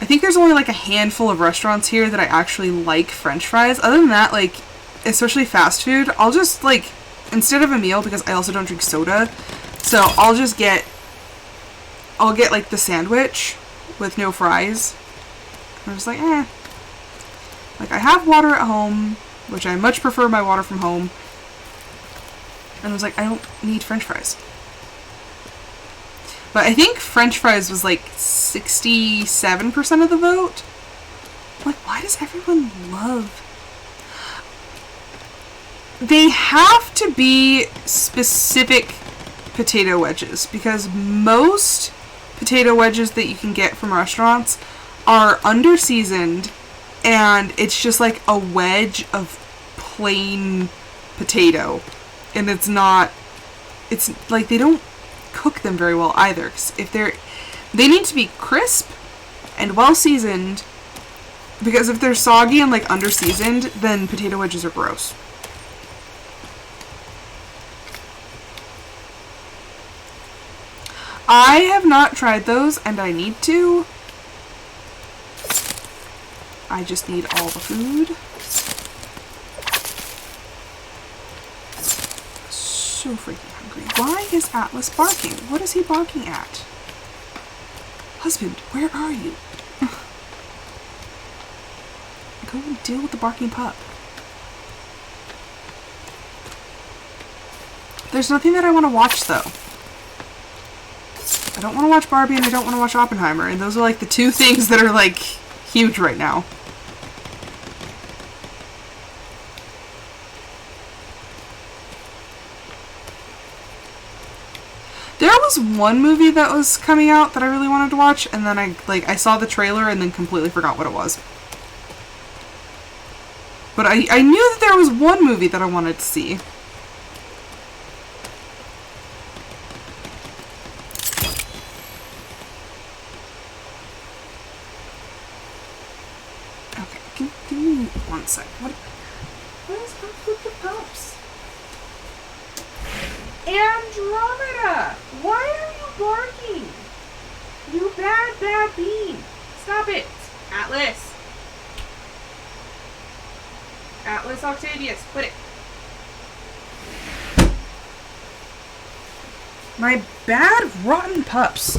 I think there's only like a handful of restaurants here that I actually like French fries. Other than that, like, especially fast food, I'll just, like, instead of a meal, because I also don't drink soda, so I'll get like the sandwich with no fries. I'm just like, eh. Like, I have water at home, which I much prefer my water from home. And I was like, I don't need French fries. But I think French fries was like 67% of the vote. Like, why does everyone love... They have to be specific potato wedges, because most potato wedges that you can get from restaurants are under-seasoned, and it's just like a wedge of plain potato. And it's like, they don't cook them very well either. 'Cause they need to be crisp and well seasoned, because if they're soggy and like under seasoned, then potato wedges are gross. I have not tried those, and I need to. I just need all the food. So freaking hungry. Why is Atlas barking? What is he barking at? Husband, where are you? Go and deal with the barking pup. There's nothing that I want to watch, though. I don't want to watch Barbie, and I don't want to watch Oppenheimer, and those are like the two things that are like huge right now. There was one movie that was coming out that I really wanted to watch, and then I saw the trailer and then completely forgot what it was. But I knew that there was one movie that I wanted to see. Okay, give me 1 sec. What is up with the pups? Andromeda! Why are you barking? You bad bean! Stop it! Atlas! Atlas Octavius, quit it! My bad, rotten pups.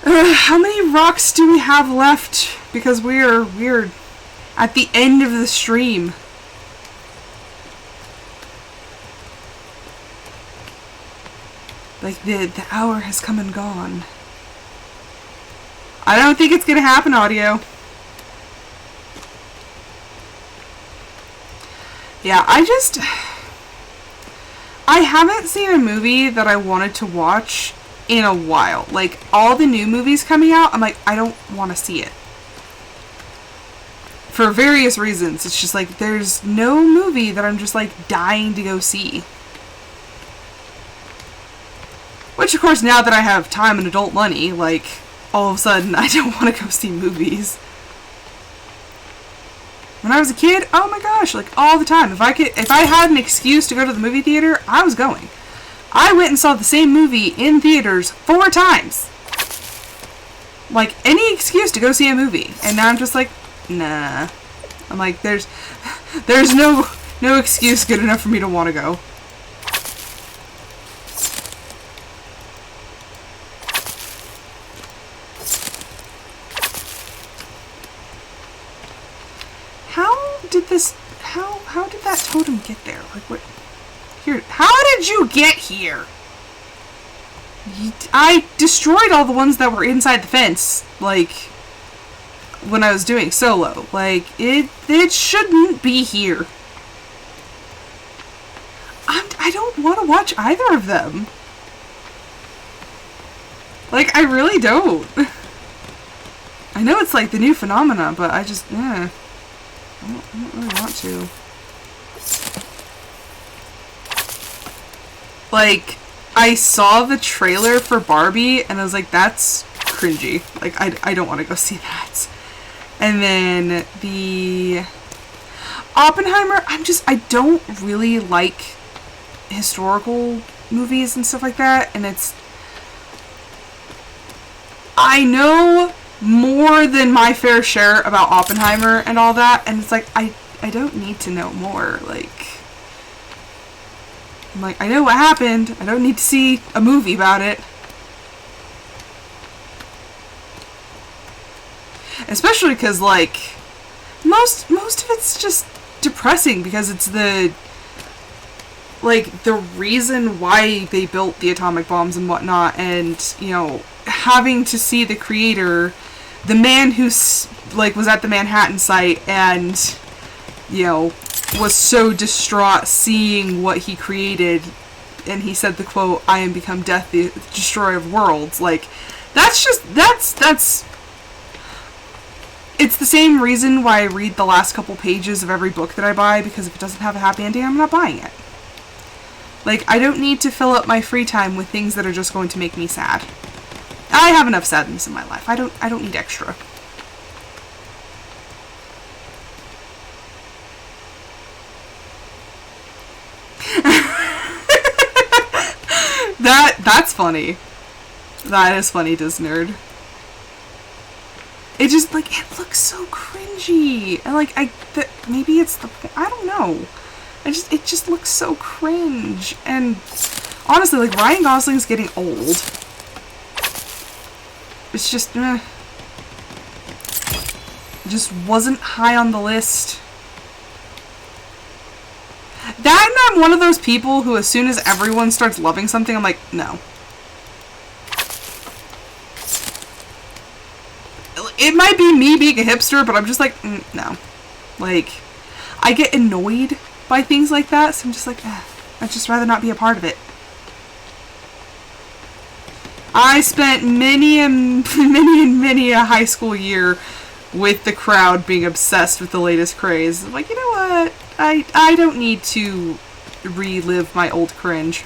How many rocks do we have left? Because we're at the end of the stream. Like, the hour has come and gone. I don't think it's gonna happen, audio. Yeah, I haven't seen a movie that I wanted to watch in a while. Like, all the new movies coming out, I'm like, I don't want to see it. For various reasons. It's just like, there's no movie that I'm just like dying to go see. Which, of course, now that I have time and adult money, like, all of a sudden, I don't want to go see movies. When I was a kid, oh my gosh, like, all the time. If I had an excuse to go to the movie theater, I was going. I went and saw the same movie in theaters 4 times. Like, any excuse to go see a movie. And now I'm just like, nah. I'm like, there's no excuse good enough for me to want to go. How did that totem get there? Like, what? Here, how did you get here? I destroyed all the ones that were inside the fence, like, when I was doing solo. Like, it shouldn't be here. I don't want to watch either of them. Like, I really don't. I know it's like the new phenomena, but I just, I don't really want to. Like, I saw the trailer for Barbie, and I was like, that's cringy. Like, I don't want to go see that. And then the Oppenheimer, I don't really like historical movies and stuff like that, and I know more than my fair share about Oppenheimer and all that, and it's like, I don't need to know more. Like, I'm like, I know what happened. I don't need to see a movie about it. Especially because, like, most of it's just depressing because it's the reason why they built the atomic bombs and whatnot, and, you know, having to see the creator, the man who, like, was at the Manhattan site and, you know, was so distraught seeing what he created, and he said the quote, "I am become death, the destroyer of worlds." Like, that's it's the same reason why I read the last couple pages of every book that I buy, because if it doesn't have a happy ending, I'm not buying it. Like, I don't need to fill up my free time with things that are just going to make me sad. I have enough sadness in my life. I don't need extra. That's funny. That is funny, Disnerd. It just, like, it looks so cringy. And, like, maybe it's the point. I don't know. It just looks so cringe. And honestly, like, Ryan Gosling's getting old. It's just, it just wasn't high on the list. That, and I'm one of those people who, as soon as everyone starts loving something, I'm like, no. It might be me being a hipster, but I'm just like, no. Like, I get annoyed by things like that, so I'm just like, I'd just rather not be a part of it. I spent many a high school year with the crowd being obsessed with the latest craze. I'm like, you know what? I don't need to relive my old cringe.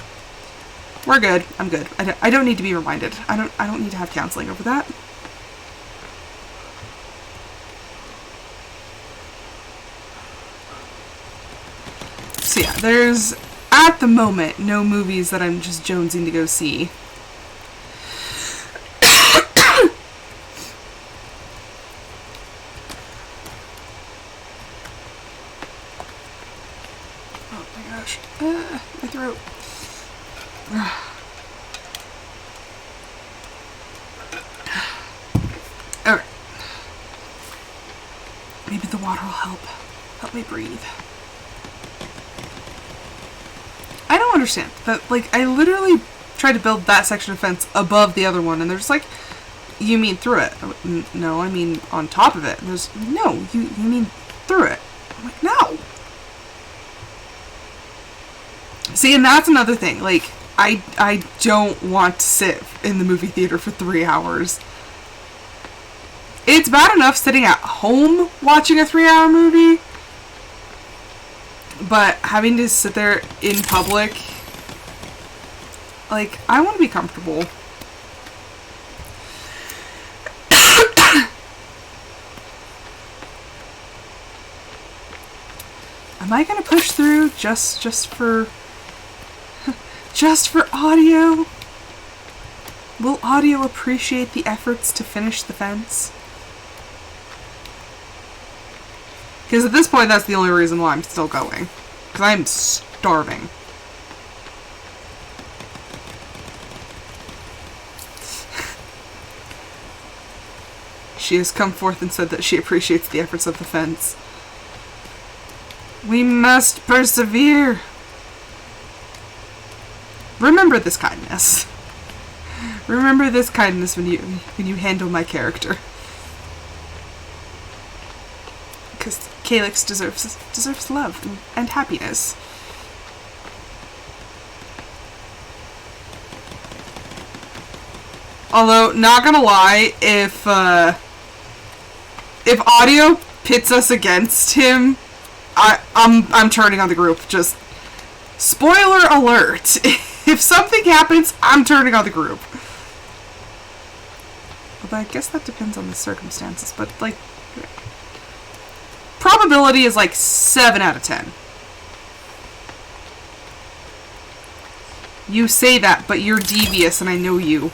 We're good. I'm good. I don't need to be reminded. I don't need to have counseling over that. So yeah, there's, at the moment, no movies that I'm just jonesing to go see. My throat. Alright. Maybe the water will help. Help me breathe. I don't understand. That, like, I literally tried to build that section of fence above the other one, and they're just like, you mean through it? No, I mean on top of it. And there's, no, you mean through it. I'm like, no. See, and that's another thing. Like, I don't want to sit in the movie theater for 3 hours. It's bad enough sitting at home watching a 3-hour movie, but having to sit there in public, like, I want to be comfortable. Am I gonna push through just for audio? Will audio appreciate the efforts to finish the fence? Because at this point, that's the only reason why I'm still going. Because I'm starving. She has come forth and said that she appreciates the efforts of the fence. We must persevere. Remember this kindness. Remember this kindness when you handle my character. Because Calyx deserves love and happiness. Although, not gonna lie, if audio pits us against him, I'm turning on the group. Just spoiler alert. If something happens, I'm turning on the group. Although I guess that depends on the circumstances, but like probability is like 7 out of 10. You say that, but you're devious and I know you.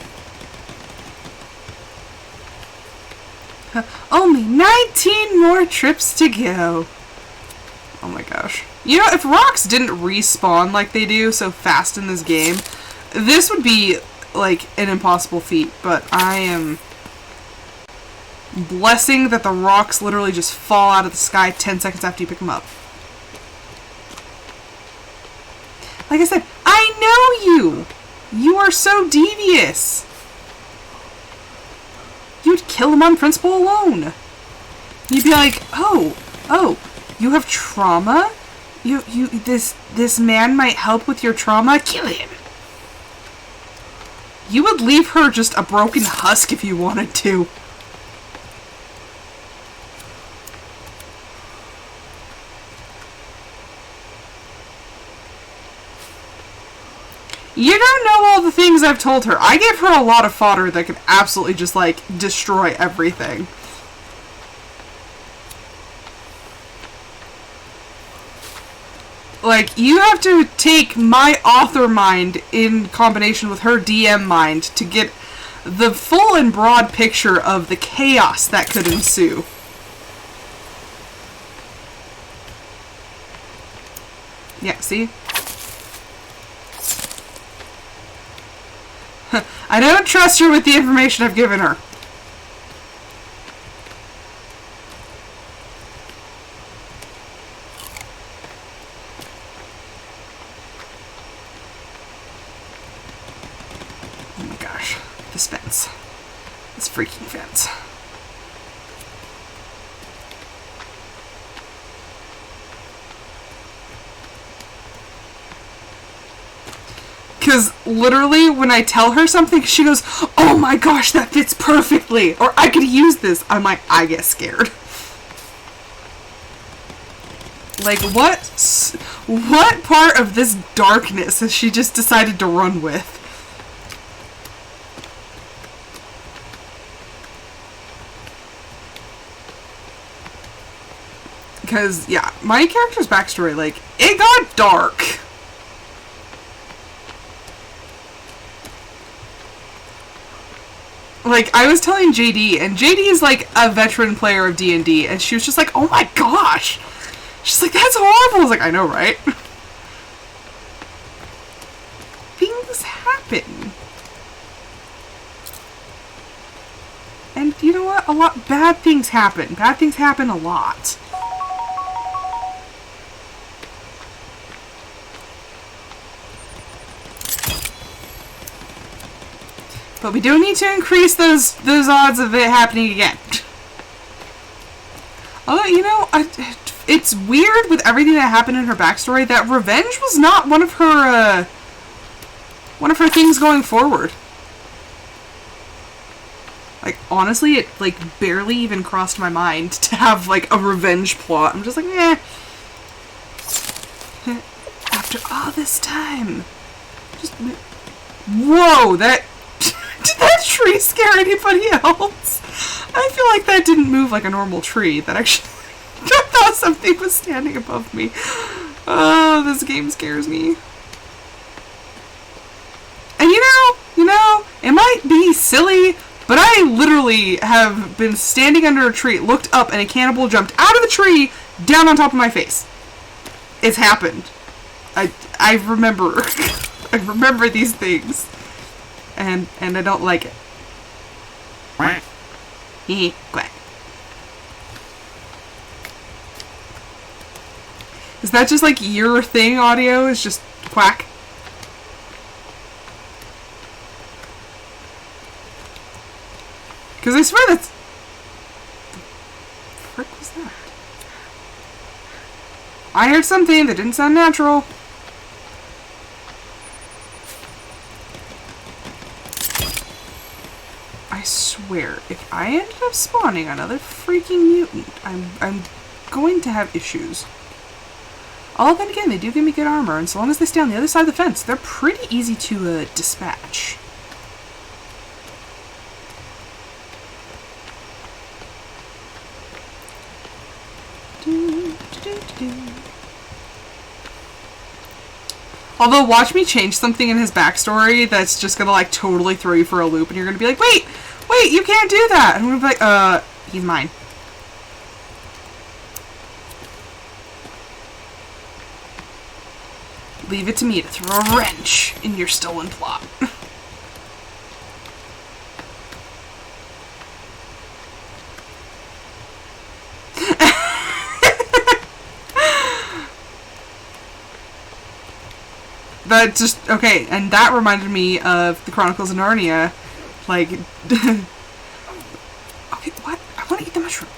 Only 19 more trips to go. Oh my gosh. You know, if rocks didn't respawn like they do so fast in this game, this would be, like, an impossible feat, but I am blessing that the rocks literally just fall out of the sky 10 seconds after you pick them up. Like I said, I know you! You are so devious! You'd kill him on principle alone. You'd be like, oh, you have trauma? This man might help with your trauma? Kill him. You would leave her just a broken husk if you wanted to. You don't know all the things I've told her. I gave her a lot of fodder that could absolutely just, like, destroy everything. Like, you have to take my author mind in combination with her DM mind to get the full and broad picture of the chaos that could ensue. Yeah, see? I don't trust her with the information I've given her. Oh my gosh. This fence. This freaking fence. Because literally, when I tell her something, she goes, oh my gosh, that fits perfectly! Or I could use this! I'm like, I get scared. Like, what part of this darkness has she just decided to run with? Because, yeah, my character's backstory, like, it got dark. Like, I was telling JD, and JD is, like, a veteran player of D&D, and she was just like, oh my gosh! She's like, that's horrible! I was like, I know, right? Things happen. And you know what? Bad things happen. Bad things happen a lot. But we do need to increase those odds of it happening again. Although, you know, it's weird with everything that happened in her backstory that revenge was not one of her things going forward. Like, honestly, it, like, barely even crossed my mind to have, like, a revenge plot. I'm just like, eh. After all this time. Just... Whoa, that... Did that tree scare anybody else? I feel like that didn't move like a normal tree. That actually... I thought something was standing above me. Oh, this game scares me. And you know, it might be silly, but I literally have been standing under a tree, looked up, and a cannibal jumped out of the tree, down on top of my face. It's happened. I remember. I remember these things. And I don't like it. Quack. Quack. Is that just like your thing, audio? Is just quack? Because I swear that's... The frick was that? I heard something that didn't sound natural. I swear, if I ended up spawning another freaking mutant, I'm going to have issues. Although then again, they do give me good armor, and so long as they stay on the other side of the fence, they're pretty easy to dispatch. Although, watch me change something in his backstory that's just gonna, like, totally throw you for a loop, and you're gonna be like, wait, you can't do that! And I'm gonna be like, he's mine. Leave it to me to throw a wrench in your stolen plot. That just, okay, and that reminded me of the Chronicles of Narnia. Like, okay, what? I want to eat the mushroom.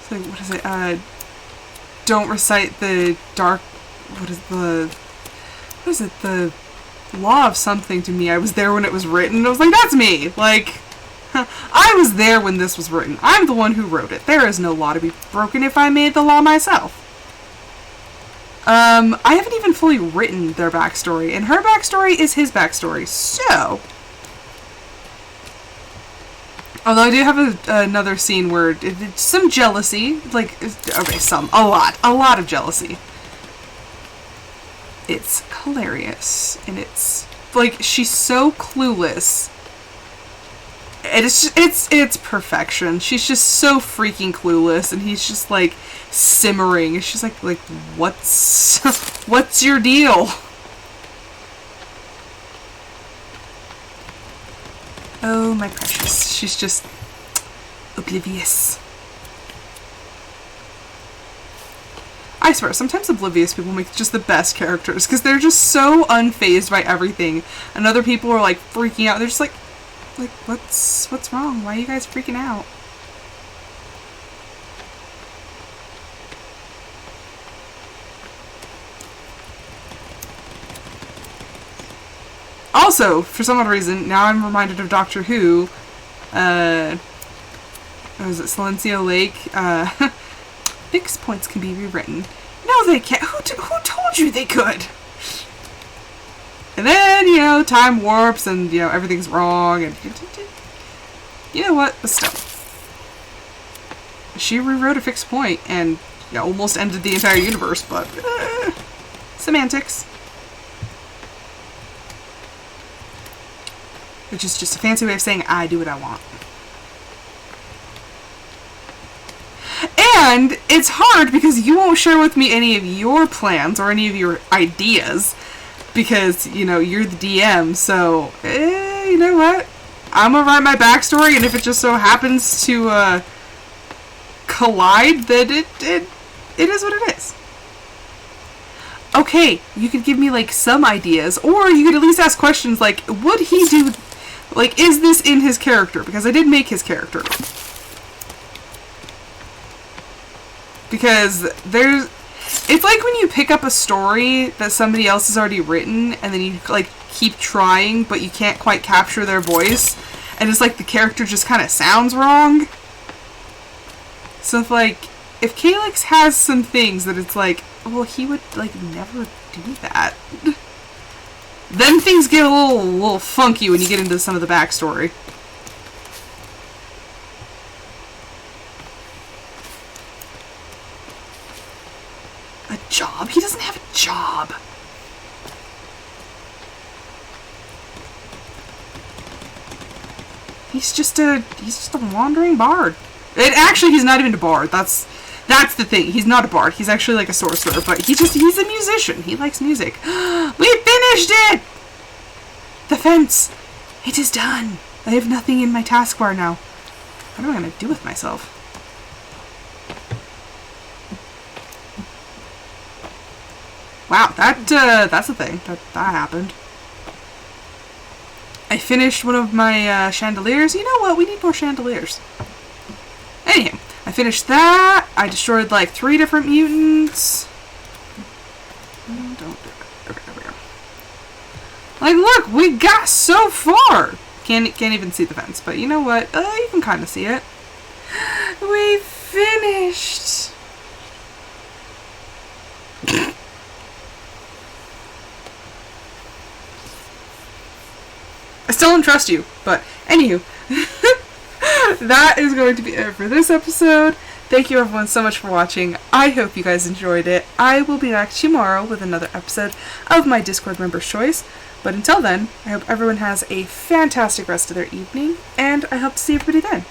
So, what is it? Don't recite the dark, what is it? The law of something to me. I was there when it was written. I was like, that's me! Like, I was there when this was written. I'm the one who wrote it. There is no law to be broken if I made the law myself. I haven't even fully written their backstory, and her backstory is his backstory, so... Although I do have another scene where it's some jealousy, like, okay, a lot of jealousy. It's hilarious, and it's, like, she's so clueless. And it's perfection. She's just so freaking clueless, and he's just, like, simmering. She's like, what's your deal? Oh, my precious. She's just oblivious. I swear, sometimes oblivious people make just the best characters, because they're just so unfazed by everything, and other people are, like, freaking out. They're just like, what's wrong? Why are you guys freaking out? Also, for some odd reason, now I'm reminded of Doctor Who. Was it Silencio Lake? Fixed points can be rewritten. No, they can't. Who told you they could? And then, you know, time warps and, you know, everything's wrong. And you know what? But still. She rewrote a fixed point and, you know, almost ended the entire universe, but semantics. Which is just a fancy way of saying I do what I want. And it's hard because you won't share with me any of your plans or any of your ideas because, you know, you're the DM, so, you know what? I'm gonna write my backstory, and if it just so happens to, collide, then it is what it is. Okay, you could give me, like, some ideas, or you could at least ask questions like, would he do, like, is this in his character? Because I did make his character. Because it's like when you pick up a story that somebody else has already written, and then you, like, keep trying, but you can't quite capture their voice, and it's like the character just kind of sounds wrong. So, if Calyx has some things that it's like, well, he would, like, never do that, then things get a little funky when you get into some of the backstory. A job? He doesn't have a job. He's just a wandering bard. Actually, he's not even a bard. That's the thing. He's not a bard. He's actually like a sorcerer, but he's a musician. He likes music. We finished it! The fence! It is done. I have nothing in my taskbar now. What am I going to do with myself? Wow, that's a thing. That happened. I finished one of my chandeliers. You know what? We need more chandeliers. Anyhow, I finished that. I destroyed like 3 different mutants. Don't do it. Okay, there we go. Like, look, we got so far. Can't even see the fence, but you know what? You can kind of see it. We finished. I still don't trust you, but anywho, that is going to be it for this episode. Thank you everyone so much for watching. I hope you guys enjoyed it. I will be back tomorrow with another episode of my Discord Member's Choice. But until then, I hope everyone has a fantastic rest of their evening, and I hope to see everybody then.